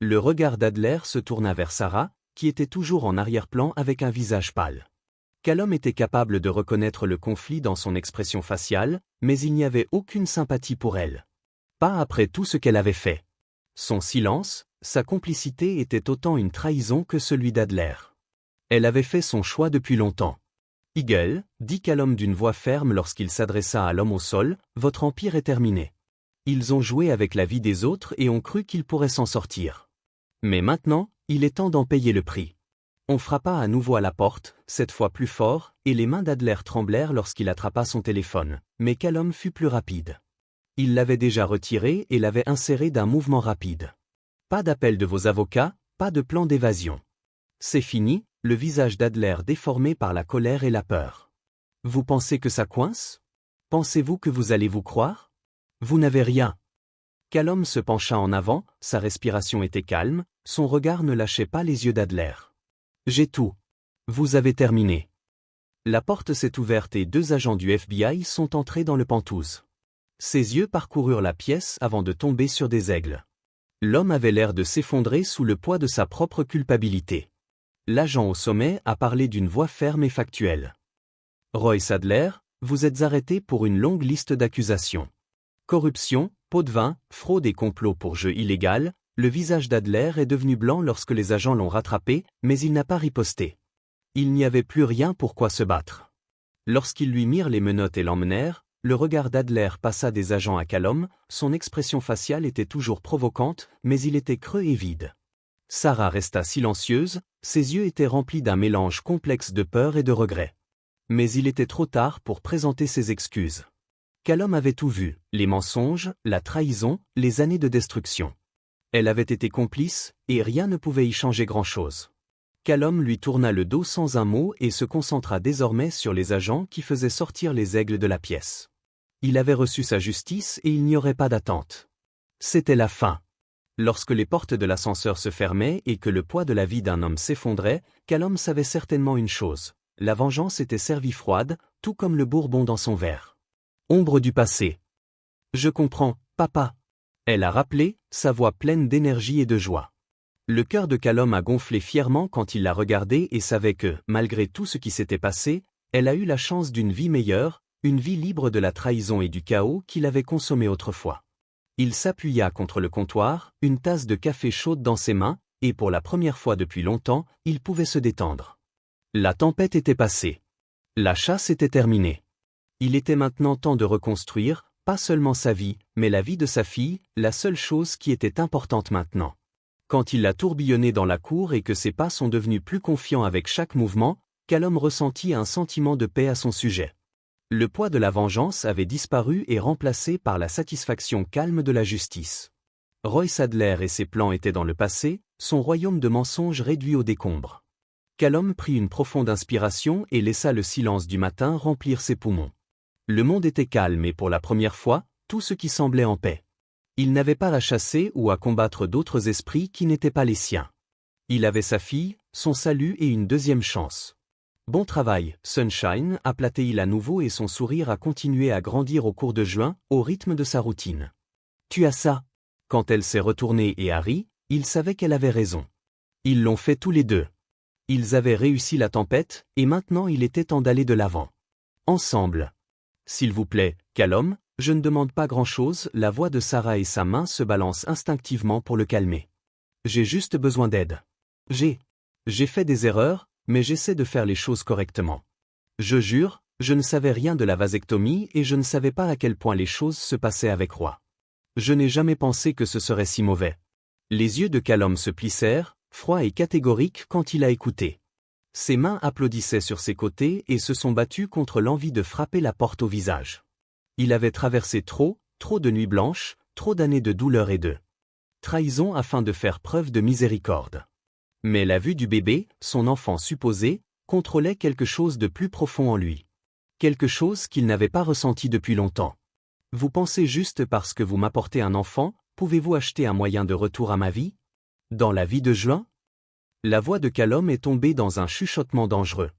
Speaker 1: Le regard d'Adler se tourna vers Sarah, qui était toujours en arrière-plan avec un visage pâle. Callum était capable de reconnaître le conflit dans son expression faciale, mais il n'y avait aucune sympathie pour elle. Pas après tout ce qu'elle avait fait. Son silence, sa complicité était autant une trahison que celui d'Adler. Elle avait fait son choix depuis longtemps. Eagle, dit Callum d'une voix ferme lorsqu'il s'adressa à l'homme au sol, votre empire est terminé. Ils ont joué avec la vie des autres et ont cru qu'ils pourraient s'en sortir. Mais maintenant, il est temps d'en payer le prix. On frappa à nouveau à la porte, cette fois plus fort, et les mains d'Adler tremblèrent lorsqu'il attrapa son téléphone, mais Callum fut plus rapide. Il l'avait déjà retiré et l'avait inséré d'un mouvement rapide. Pas d'appel de vos avocats, pas de plan d'évasion. C'est fini, le visage d'Adler déformé par la colère et la peur. Vous pensez que ça coince? Pensez-vous que vous allez vous croire? Vous n'avez rien. Callum se pencha en avant, sa respiration était calme, son regard ne lâchait pas les yeux d'Adler. J'ai tout. Vous avez terminé. La porte s'est ouverte et 2 agents du FBI sont entrés dans le penthouse. Ses yeux parcoururent la pièce avant de tomber sur des aigles. L'homme avait l'air de s'effondrer sous le poids de sa propre culpabilité. L'agent au sommet a parlé d'une voix ferme et factuelle. Royce Adler, vous êtes arrêté pour une longue liste d'accusations. Corruption, pot de vin, fraude et complot pour jeu illégal. Le visage d'Adler est devenu blanc lorsque les agents l'ont rattrapé, mais il n'a pas riposté. Il n'y avait plus rien pour quoi se battre. Lorsqu'ils lui mirent les menottes et l'emmenèrent, le regard d'Adler passa des agents à Callum, son expression faciale était toujours provocante, mais il était creux et vide. Sarah resta silencieuse, ses yeux étaient remplis d'un mélange complexe de peur et de regret. Mais il était trop tard pour présenter ses excuses. Callum avait tout vu, les mensonges, la trahison, les années de destruction. Elle avait été complice, et rien ne pouvait y changer grand-chose. Callum lui tourna le dos sans un mot et se concentra désormais sur les agents qui faisaient sortir les aigles de la pièce. Il avait reçu sa justice et il n'y aurait pas d'attente. C'était la fin. Lorsque les portes de l'ascenseur se fermaient et que le poids de la vie d'un homme s'effondrait, Callum savait certainement une chose. La vengeance était servie froide, tout comme le bourbon dans son verre. Ombre du passé. Je comprends, papa. Elle a rappelé, sa voix pleine d'énergie et de joie. Le cœur de Callum a gonflé fièrement quand il l'a regardée et savait que, malgré tout ce qui s'était passé, elle a eu la chance d'une vie meilleure, une vie libre de la trahison et du chaos qu'il avait consommé autrefois. Il s'appuya contre le comptoir, une tasse de café chaude dans ses mains, et pour la première fois depuis longtemps, il pouvait se détendre. La tempête était passée. La chasse était terminée. Il était maintenant temps de reconstruire, pas seulement sa vie, mais la vie de sa fille, la seule chose qui était importante maintenant. Quand il l'a tourbillonnée dans la cour et que ses pas sont devenus plus confiants avec chaque mouvement, Callum ressentit un sentiment de paix à son sujet. Le poids de la vengeance avait disparu et remplacé par la satisfaction calme de la justice. Royce Adler et ses plans étaient dans le passé, son royaume de mensonges réduit au décombre. Callum prit une profonde inspiration et laissa le silence du matin remplir ses poumons. Le monde était calme et pour la première fois, tout ce qui semblait en paix. Il n'avait pas à chasser ou à combattre d'autres esprits qui n'étaient pas les siens. Il avait sa fille, son salut et une deuxième chance. Bon travail, Sunshine, appelait-il à nouveau et son sourire a continué à grandir au cours de juin, au rythme de sa routine. Tu as ça. Quand elle s'est retournée et a ri, il savait qu'elle avait raison. Ils l'ont fait tous les deux. Ils avaient réussi la tempête, et maintenant il était temps d'aller de l'avant. Ensemble. S'il vous plaît, Callum, je ne demande pas grand-chose, la voix de Sarah et sa main se balancent instinctivement pour le calmer. J'ai juste besoin d'aide. J'ai fait des erreurs, mais j'essaie de faire les choses correctement. Je jure, je ne savais rien de la vasectomie et je ne savais pas à quel point les choses se passaient avec Roy. Je n'ai jamais pensé que ce serait si mauvais. Les yeux de Callum se plissèrent, froid et catégorique quand il a écouté. Ses mains applaudissaient sur ses côtés et se sont battues contre l'envie de frapper la porte au visage. Il avait traversé trop de nuits blanches, trop d'années de douleur et de trahison afin de faire preuve de miséricorde. Mais la vue du bébé, son enfant supposé, contrôlait quelque chose de plus profond en lui. Quelque chose qu'il n'avait pas ressenti depuis longtemps. Vous pensez juste parce que vous m'apportez un enfant, pouvez-vous acheter un moyen de retour à ma vie? Dans la vie de Juin? La voix de Callum est tombée dans un chuchotement dangereux.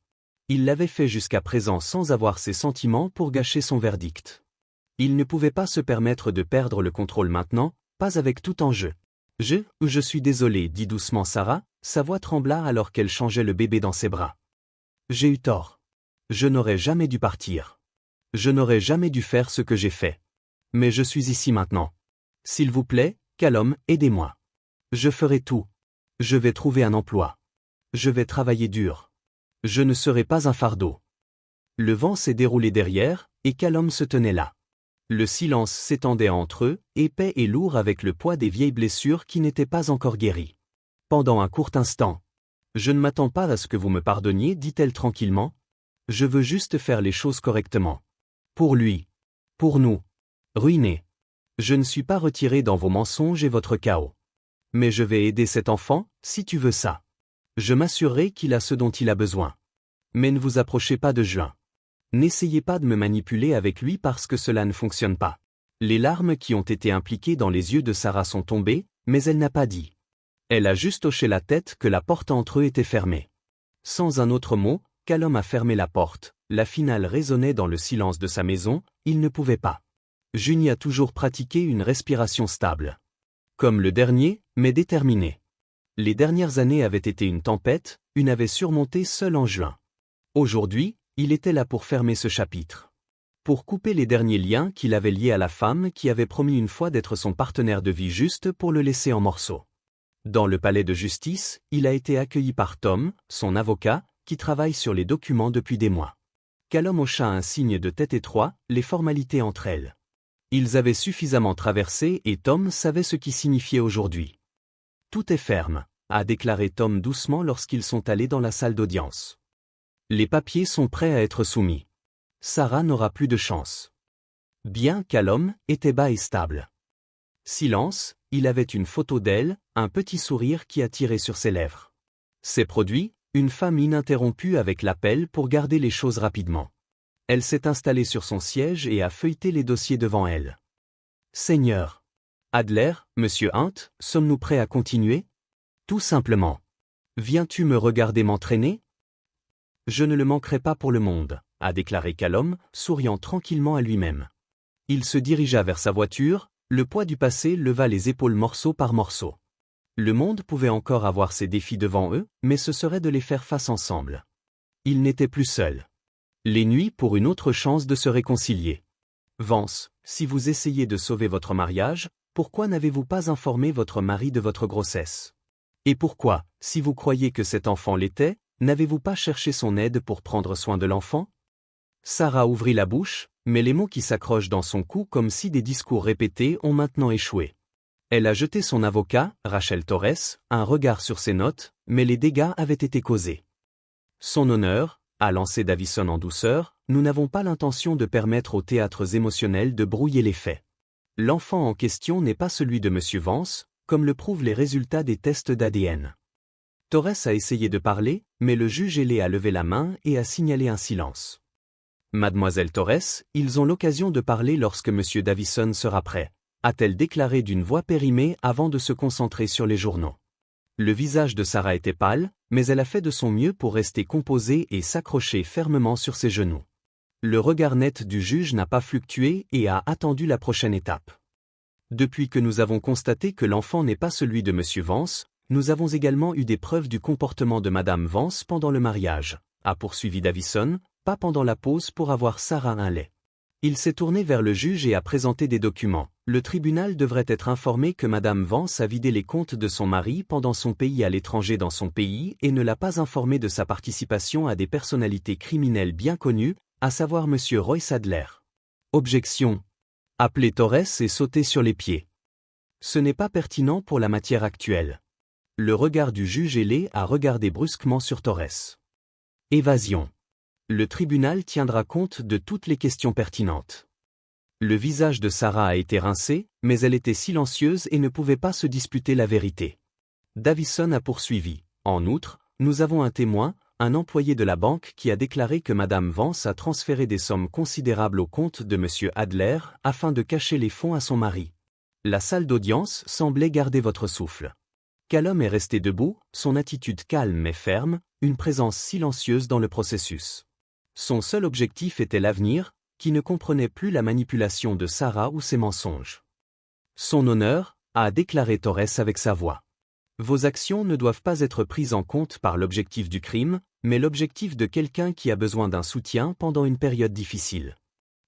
Speaker 1: Il l'avait fait jusqu'à présent sans avoir ses sentiments pour gâcher son verdict. Il ne pouvait pas se permettre de perdre le contrôle maintenant, pas avec tout en jeu. Je suis désolé, dit doucement Sarah, sa voix trembla alors qu'elle changeait le bébé dans ses bras. J'ai eu tort. Je n'aurais jamais dû partir. Je n'aurais jamais dû faire ce que j'ai fait. Mais je suis ici maintenant. S'il vous plaît, Callum, aidez-moi. Je ferai tout. Je vais trouver un emploi. Je vais travailler dur. Je ne serai pas un fardeau. Le vent s'est déroulé derrière, et Callum se tenait là. Le silence s'étendait entre eux, épais et lourd avec le poids des vieilles blessures qui n'étaient pas encore guéries. Pendant un court instant. Je ne m'attends pas à ce que vous me pardonniez, dit-elle tranquillement. Je veux juste faire les choses correctement. Pour lui. Pour nous. Ruinés. Je ne suis pas retiré dans vos mensonges et votre chaos. Mais je vais aider cet enfant, si tu veux ça. Je m'assurerai qu'il a ce dont il a besoin. Mais ne vous approchez pas de Juin. N'essayez pas de me manipuler avec lui parce que cela ne fonctionne pas. Les larmes qui ont été impliquées dans les yeux de Sarah sont tombées, mais elle n'a pas dit. Elle a juste hoché la tête que la porte entre eux était fermée. Sans un autre mot, Callum a fermé la porte, la finale résonnait dans le silence de sa maison, il ne pouvait pas. Junie a toujours pratiqué une respiration stable. Comme le dernier, mais déterminé. Les dernières années avaient été une tempête, une avait surmonté seul en juin. Aujourd'hui, il était là pour fermer ce chapitre. Pour couper les derniers liens qu'il avait liés à la femme qui avait promis une fois d'être son partenaire de vie juste pour le laisser en morceaux. Dans le palais de justice, il a été accueilli par Tom, son avocat, qui travaille sur les documents depuis des mois. Callum hocha un signe de tête étroit, les formalités entre elles. Ils avaient suffisamment traversé et Tom savait ce qui signifiait aujourd'hui. Tout est ferme, a déclaré Tom doucement lorsqu'ils sont allés dans la salle d'audience. Les papiers sont prêts à être soumis. Sarah n'aura plus de chance. Bien, Callum était bas et stable. Silence, il avait une photo d'elle, un petit sourire qui attirait sur ses lèvres. Ses produits, une femme ininterrompue avec l'appel pour garder les choses rapidement. Elle s'est installée sur son siège et a feuilleté les dossiers devant elle. Seigneur Adler, Monsieur Hunt, sommes-nous prêts à continuer? Tout simplement. Viens-tu me regarder m'entraîner? Je ne le manquerai pas pour le monde, a déclaré Callum, souriant tranquillement à lui-même. Il se dirigea vers sa voiture, le poids du passé leva les épaules morceau par morceau. Le monde pouvait encore avoir ses défis devant eux, mais ce serait de les faire face ensemble. Il n'était plus seul. Les nuits pour une autre chance de se réconcilier. Vance, si vous essayez de sauver votre mariage, pourquoi n'avez-vous pas informé votre mari de votre grossesse? Et pourquoi, si vous croyez que cet enfant l'était, n'avez-vous pas cherché son aide pour prendre soin de l'enfant? Sarah ouvrit la bouche, mais les mots qui s'accrochent dans son cou comme si des discours répétés ont maintenant échoué. Elle a jeté son avocat, Rachel Torres, un regard sur ses notes, mais les dégâts avaient été causés. Son honneur, a lancé Davison en douceur, nous n'avons pas l'intention de permettre aux théâtres émotionnels de brouiller les faits. L'enfant en question n'est pas celui de Monsieur Vance, comme le prouvent les résultats des tests d'ADN. Torres a essayé de parler, mais le juge ailé a levé la main et a signalé un silence. Mademoiselle Torres, ils ont l'occasion de parler lorsque Monsieur Davison sera prêt, a-t-elle déclaré d'une voix périmée avant de se concentrer sur les journaux. Le visage de Sarah était pâle, mais elle a fait de son mieux pour rester composée et s'accrocher fermement sur ses genoux. Le regard net du juge n'a pas fluctué et a attendu la prochaine étape. Depuis que nous avons constaté que l'enfant n'est pas celui de Monsieur Vance, nous avons également eu des preuves du comportement de Madame Vance pendant le mariage, a poursuivi Davison, pas pendant la pause pour avoir Sarah un lait. Il s'est tourné vers le juge et a présenté des documents. Le tribunal devrait être informé que Madame Vance a vidé les comptes de son mari pendant son pays à l'étranger dans son pays et ne l'a pas informé de sa participation à des personnalités criminelles bien connues, à savoir M. Roy Sadler. Objection. Appeler Torres et sauter sur les pieds. Ce n'est pas pertinent pour la matière actuelle. Le regard du juge ailé a regardé brusquement sur Torres. Évasion. Le tribunal tiendra compte de toutes les questions pertinentes. Le visage de Sarah a été rincé, mais elle était silencieuse et ne pouvait pas se disputer la vérité. Davison a poursuivi. En outre, nous avons un témoin, un employé de la banque qui a déclaré que Madame Vance a transféré des sommes considérables au compte de M. Adler afin de cacher les fonds à son mari. La salle d'audience semblait garder votre souffle. Callum est resté debout, son attitude calme mais ferme, une présence silencieuse dans le processus. Son seul objectif était l'avenir, qui ne comprenait plus la manipulation de Sarah ou ses mensonges. Son honneur, a déclaré Torres avec sa voix. Vos actions ne doivent pas être prises en compte par l'objectif du crime, mais l'objectif de quelqu'un qui a besoin d'un soutien pendant une période difficile.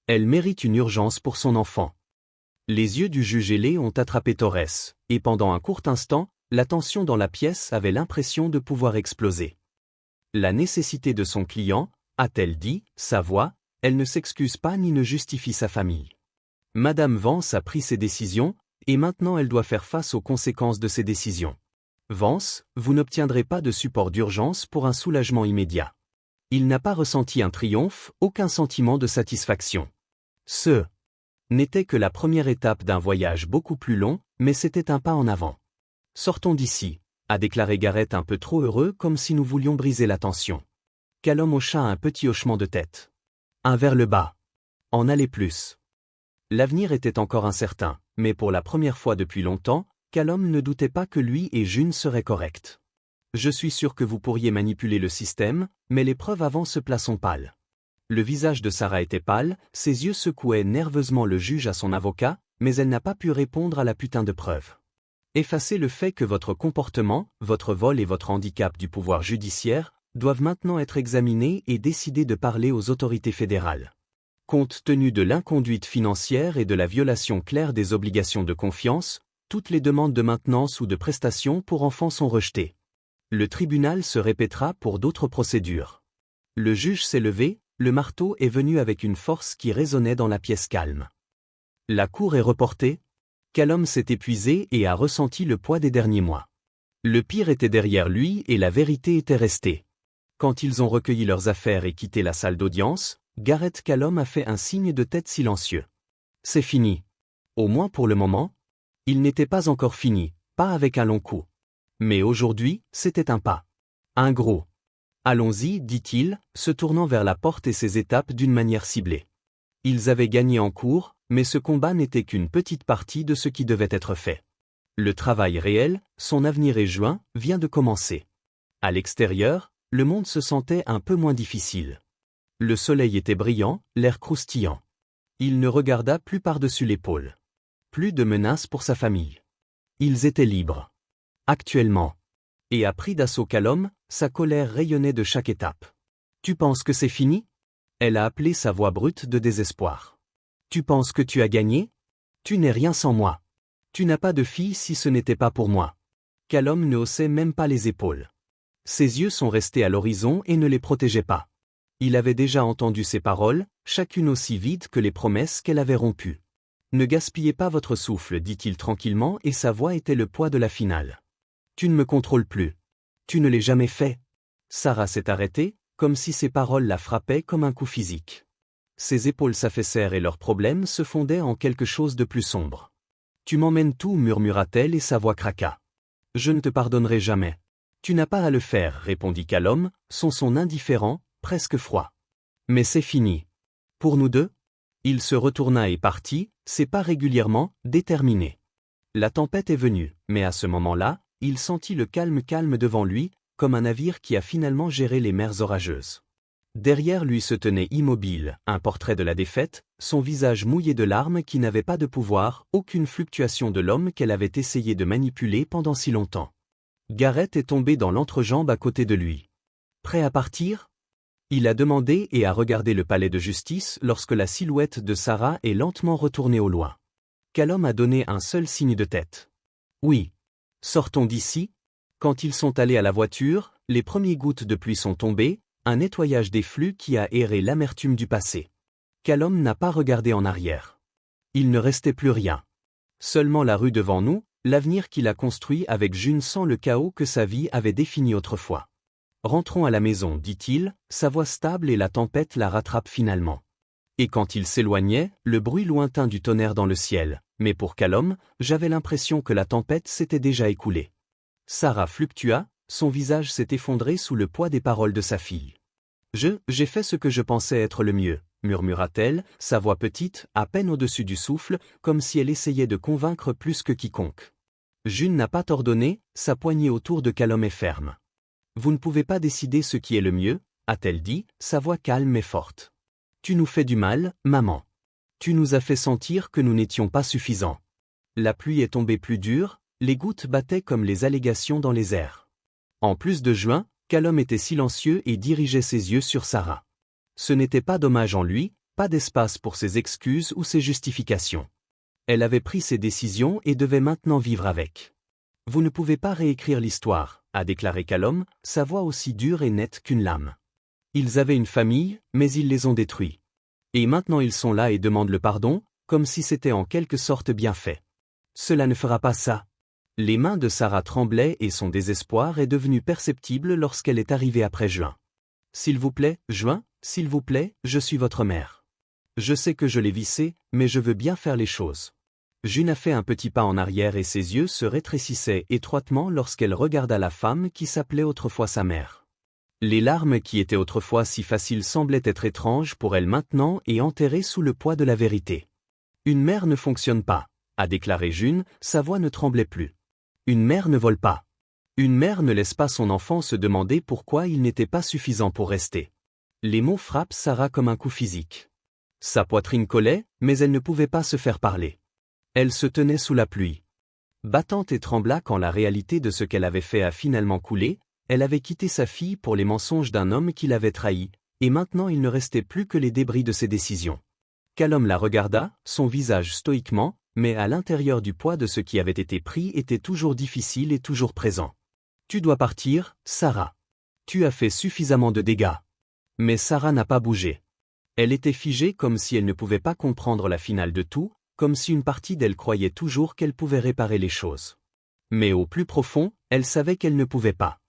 Speaker 1: Elle mérite une urgence pour son enfant. Les yeux du juge ailé ont attrapé Torres, et pendant un court instant, la tension dans la pièce avait l'impression de pouvoir exploser. La nécessité de son client, a-t-elle dit, sa voix, elle ne s'excuse pas ni ne justifie sa famille. Madame Vance a pris ses décisions, et maintenant elle doit faire face aux conséquences de ses décisions. Vance, vous n'obtiendrez pas de support d'urgence pour un soulagement immédiat. Il n'a pas ressenti un triomphe, aucun sentiment de satisfaction. Ce n'était que la première étape d'un voyage beaucoup plus long, mais c'était un pas en avant. Sortons d'ici, a déclaré Garrett un peu trop heureux comme si nous voulions briser la tension. Callum hocha un petit hochement de tête. Un vers le bas. En allez plus. L'avenir était encore incertain, mais pour la première fois depuis longtemps, Callum ne doutait pas que lui et June seraient corrects. Je suis sûr que vous pourriez manipuler le système, mais les preuves avant se plaçant pâles. Le visage de Sarah était pâle, ses yeux secouaient nerveusement le juge à son avocat, mais elle n'a pas pu répondre à la putain de preuve. Effacez le fait que votre comportement, votre vol et votre handicap du pouvoir judiciaire doivent maintenant être examinés et décider de parler aux autorités fédérales. Compte tenu de l'inconduite financière et de la violation claire des obligations de confiance, toutes les demandes de maintenance ou de prestations pour enfants sont rejetées. Le tribunal se répétera pour d'autres procédures. Le juge s'est levé, le marteau est venu avec une force qui résonnait dans la pièce calme. La cour est reportée. Callum s'est épuisé et a ressenti le poids des derniers mois. Le pire était derrière lui et la vérité était restée. Quand ils ont recueilli leurs affaires et quitté la salle d'audience, Garrett Callum a fait un signe de tête silencieux. C'est fini. Au moins pour le moment. Il n'était pas encore fini, pas avec un long coup. Mais aujourd'hui, c'était un pas. Un gros. Allons-y, dit-il, se tournant vers la porte et ses étapes d'une manière ciblée. Ils avaient gagné en cours, mais ce combat n'était qu'une petite partie de ce qui devait être fait. Le travail réel, son avenir est juin, vient de commencer. À l'extérieur, le monde se sentait un peu moins difficile. Le soleil était brillant, l'air croustillant. Il ne regarda plus par-dessus l'épaule. Plus de menaces pour sa famille. Ils étaient libres. Actuellement. Et à prix d'assaut Callum, sa colère rayonnait de chaque étape. Tu penses que c'est fini? Elle a appelé sa voix brute de désespoir. Tu penses que tu as gagné? Tu n'es rien sans moi. Tu n'as pas de fille si ce n'était pas pour moi. Callum ne haussait même pas les épaules. Ses yeux sont restés à l'horizon et ne les protégeaient pas. Il avait déjà entendu ces paroles, chacune aussi vide que les promesses qu'elle avait rompues. Ne gaspillez pas votre souffle, dit-il tranquillement et sa voix était le poids de la finale. Tu ne me contrôles plus. Tu ne l'as jamais fait. Sarah s'est arrêtée, comme si ces paroles la frappaient comme un coup physique. Ses épaules s'affaissèrent et leurs problèmes se fondaient en quelque chose de plus sombre. Tu m'emmènes tout, murmura-t-elle et sa voix craqua. Je ne te pardonnerai jamais. Tu n'as pas à le faire, répondit Callum, son son indifférent, presque froid. Mais c'est fini. Pour nous deux? Il se retourna et partit, ses pas régulièrement, déterminé. La tempête est venue, mais à ce moment-là, il sentit le calme devant lui, comme un navire qui a finalement géré les mers orageuses. Derrière lui se tenait immobile, un portrait de la défaite, son visage mouillé de larmes qui n'avait pas de pouvoir, aucune fluctuation de l'homme qu'elle avait essayé de manipuler pendant si longtemps. Gareth est tombé dans l'entrejambe à côté de lui. Prêt à partir? Il a demandé et a regardé le palais de justice lorsque la silhouette de Sarah est lentement retournée au loin. Callum a donné un seul signe de tête. Oui. Sortons d'ici. Quand ils sont allés à la voiture, les premières gouttes de pluie sont tombées, un nettoyage des flux qui a aéré l'amertume du passé. Callum n'a pas regardé en arrière. Il ne restait plus rien. Seulement la rue devant nous, l'avenir qu'il a construit avec June sans le chaos que sa vie avait défini autrefois. Rentrons à la maison, dit-il, sa voix stable et la tempête la rattrape finalement. Et quand il s'éloignait, le bruit lointain du tonnerre dans le ciel, mais pour Callum, j'avais l'impression que la tempête s'était déjà écoulée. Sarah fluctua, son visage s'est effondré sous le poids des paroles de sa fille. J'ai fait ce que je pensais être le mieux, murmura-t-elle, sa voix petite, à peine au-dessus du souffle, comme si elle essayait de convaincre plus que quiconque. June n'a pas ordonné, sa poignée autour de Callum est ferme. Vous ne pouvez pas décider ce qui est le mieux, a-t-elle dit, sa voix calme et forte. Tu nous fais du mal, maman. Tu nous as fait sentir que nous n'étions pas suffisants. La pluie est tombée plus dure, les gouttes battaient comme les allégations dans les airs. En plus de juin, Callum était silencieux et dirigeait ses yeux sur Sarah. Ce n'était pas dommage en lui, pas d'espace pour ses excuses ou ses justifications. Elle avait pris ses décisions et devait maintenant vivre avec. Vous ne pouvez pas réécrire l'histoire, a déclaré Callum, sa voix aussi dure et nette qu'une lame. Ils avaient une famille, mais ils les ont détruits. Et maintenant ils sont là et demandent le pardon, comme si c'était en quelque sorte bien fait. Cela ne fera pas ça. Les mains de Sarah tremblaient et son désespoir est devenu perceptible lorsqu'elle est arrivée après juin. S'il vous plaît, juin, s'il vous plaît, je suis votre mère. Je sais que je l'ai vissé, mais je veux bien faire les choses. June a fait un petit pas en arrière et ses yeux se rétrécissaient étroitement lorsqu'elle regarda la femme qui s'appelait autrefois sa mère. Les larmes qui étaient autrefois si faciles semblaient être étranges pour elle maintenant et enterrées sous le poids de la vérité. Une mère ne fonctionne pas, a déclaré June, sa voix ne tremblait plus. Une mère ne vole pas. Une mère ne laisse pas son enfant se demander pourquoi il n'était pas suffisant pour rester. Les mots frappent Sarah comme un coup physique. Sa poitrine collait, mais elle ne pouvait pas se faire parler. Elle se tenait sous la pluie. Battante et trembla quand la réalité de ce qu'elle avait fait a finalement coulé, elle avait quitté sa fille pour les mensonges d'un homme qui l'avait trahie, et maintenant il ne restait plus que les débris de ses décisions. Callum la regarda, son visage stoïquement, mais à l'intérieur du poids de ce qui avait été pris était toujours difficile et toujours présent. Tu dois partir, Sarah. Tu as fait suffisamment de dégâts. Mais Sarah n'a pas bougé. Elle était figée comme si elle ne pouvait pas comprendre la finale de tout, comme si une partie d'elle croyait toujours qu'elle pouvait réparer les choses. Mais au plus profond, elle savait qu'elle ne pouvait pas.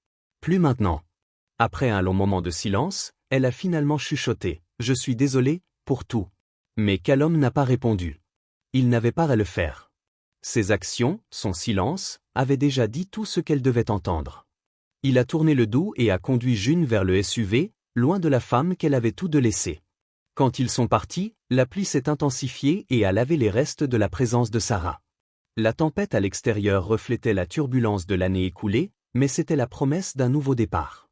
Speaker 1: Plus maintenant. Après un long moment de silence, elle a finalement chuchoté « Je suis désolée, pour tout ». Mais Callum n'a pas répondu. Il n'avait pas à le faire. Ses actions, son silence, avaient déjà dit tout ce qu'elle devait entendre. Il a tourné le dos et a conduit June vers le SUV, loin de la femme qu'elle avait tout de laissé. Quand ils sont partis, la pluie s'est intensifiée et a lavé les restes de la présence de Sarah. La tempête à l'extérieur reflétait la turbulence de l'année écoulée, mais c'était la promesse d'un nouveau départ.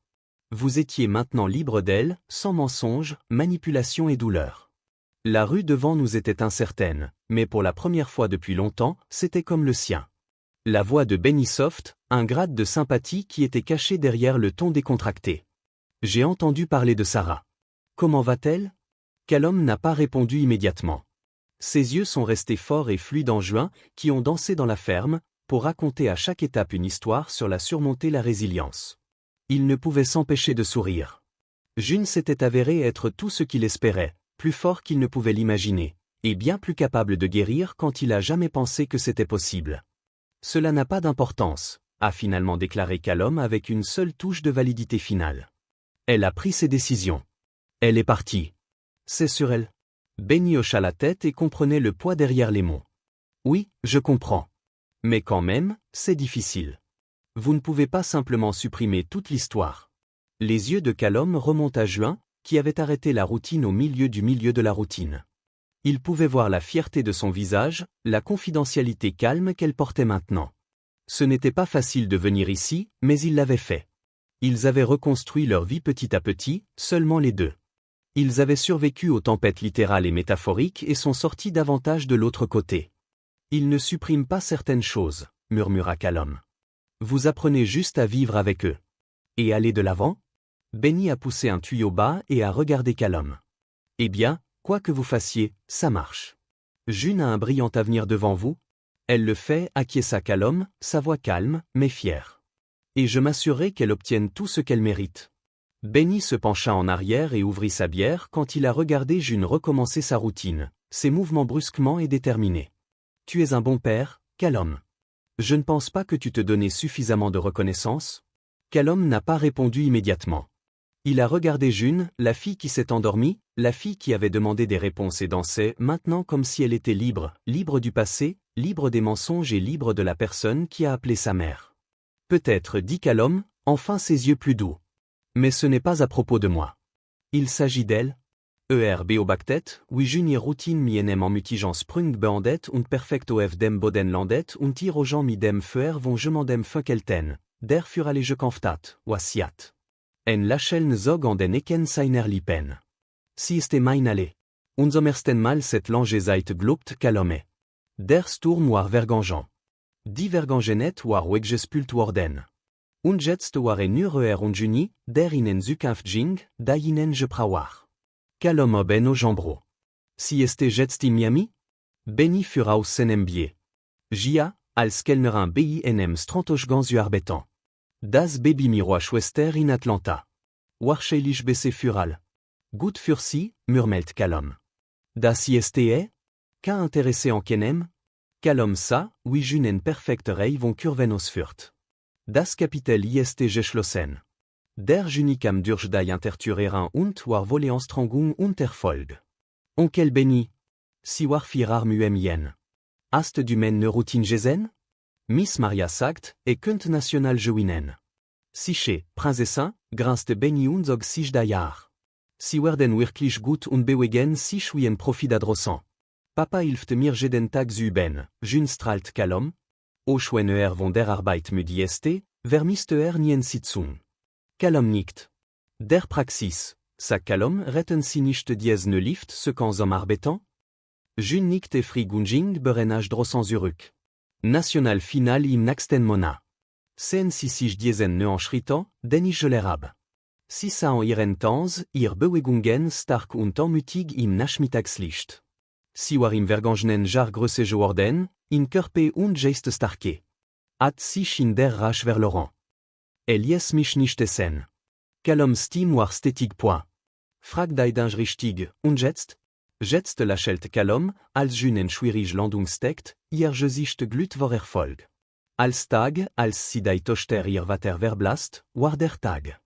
Speaker 1: Vous étiez maintenant libre d'elle, sans mensonge, manipulation et douleur. La rue devant nous était incertaine, mais pour la première fois depuis longtemps, c'était comme le sien. La voix de Benny Soft, un grade de sympathie qui était caché derrière le ton décontracté. J'ai entendu parler de Sarah. Comment va-t-elle? Callum n'a pas répondu immédiatement. Ses yeux sont restés forts et fluides en juin, qui ont dansé dans la ferme, pour raconter à chaque étape une histoire sur la surmonter la résilience. Il ne pouvait s'empêcher de sourire. June s'était avéré être tout ce qu'il espérait, plus fort qu'il ne pouvait l'imaginer, et bien plus capable de guérir quand il a jamais pensé que c'était possible. Cela n'a pas d'importance, a finalement déclaré Callum avec une seule touche de validité finale. Elle a pris ses décisions. Elle est partie. C'est sur elle. Benny hocha la tête et comprenait le poids derrière les mots. Oui, je comprends. Mais quand même, c'est difficile. Vous ne pouvez pas simplement supprimer toute l'histoire. Les yeux de Callum remontent à Juin, qui avait arrêté la routine au milieu de la routine. Il pouvait voir la fierté de son visage, la confidentialité calme qu'elle portait maintenant. Ce n'était pas facile de venir ici, mais ils l'avaient fait. Ils avaient reconstruit leur vie petit à petit, seulement les deux. Ils avaient survécu aux tempêtes littérales et métaphoriques et sont sortis davantage de l'autre côté. Ils ne suppriment pas certaines choses, murmura Callum. Vous apprenez juste à vivre avec eux. Et aller de l'avant? Benny a poussé un tuyau bas et a regardé Callum. Eh bien, quoi que vous fassiez, ça marche. June a un brillant avenir devant vous. Elle le fait, acquiesça Callum, sa voix calme, mais fière. Et je m'assurerai qu'elle obtienne tout ce qu'elle mérite. Benny se pencha en arrière et ouvrit sa bière quand il a regardé June recommencer sa routine, ses mouvements brusquement et déterminés. Tu es un bon père, Callum. Je ne pense pas que tu te donnais suffisamment de reconnaissance. Callum n'a pas répondu immédiatement. Il a regardé June, la fille qui s'est endormie, la fille qui avait demandé des réponses et dansait maintenant comme si elle était libre, libre du passé, libre des mensonges et libre de la personne qui a appelé sa mère. Peut-être, dit Callum, enfin ses yeux plus doux. Mais ce n'est pas à propos de moi. Il s'agit d'elle. Beobactet, wie June ihr Routine mi enem en mutigeant sprung beandet und perfecto f dem boden landet und ihr aux gens mi dem feuer vont je m'en dem funkelten, der für alle je kanftat, wasiat. En lacheln zog an den eken seiner lipen. Si este mein alle. Unser ersten Mal set lange seit globt Callum. Der Sturm war vergangen. Die Vergangenheit war weggespült worden. Und jetzt war nur und Juni, der ihnen Zukunftsjing, da ihnen je prawar. Callum ben au jambro. Si este jetzt in Miami? Benny für aus seinem Bier. Gia, als Kellnerin BINM Strantochgans arbetan. Das Baby Miroir Schwester in Atlanta. Wahrscheinlich besser für all. Gut für sie, murmelt Callum. Das ISTE? Qu'à intéressé en Kenem? Callum sa, wie June en perfekt rei vont kurven ausführt. Das Kapitel IST geschlossen. Der Junikam durch die Interturerin und war Voleanstrangung und Erfolg. Onkel Benny. Si war firar muem yen. Hast du men ne Routine gesen? Miss Maria sagt, könnt national gewinen. Siche, Prinzessin, grinste Benny und zog sich da Jahr. Si werden wirklich gut und bewegen sich wie en Profit adrossant. Papa hilft mir jeden Tag zuben, June strahlt Callum. O schwener von der Arbeit müd ist, vermisst nien Sitzung. Callum nickt. Der Praxis, sagt Callum, retten sie nicht dies ne Lift ce qu'en som arbetan? June nickt et frigunjing berenage drossant zurück. National final im nächsten Monat. Sen si sich diesen ne anschritan, den ich lerab. Si sa en ihren Tanz, ihr Bewegungen stark und anmutig im Nachmittagslicht. Si war im vergangenen Jahr größe geworden, in Körpe und Geist starke. Hat sich in der Rache vers Laurent. Elies mich nicht essen. Callum Steam war stetig point. Frag deidinge richtig, und jetzt? Jetzt lachelt Callum, als June en schwierig Landung steckt, ihr Gesicht glüht vor Erfolg. Als Tag, als sie dei Tochter ihr Vater verblast, war der Tag.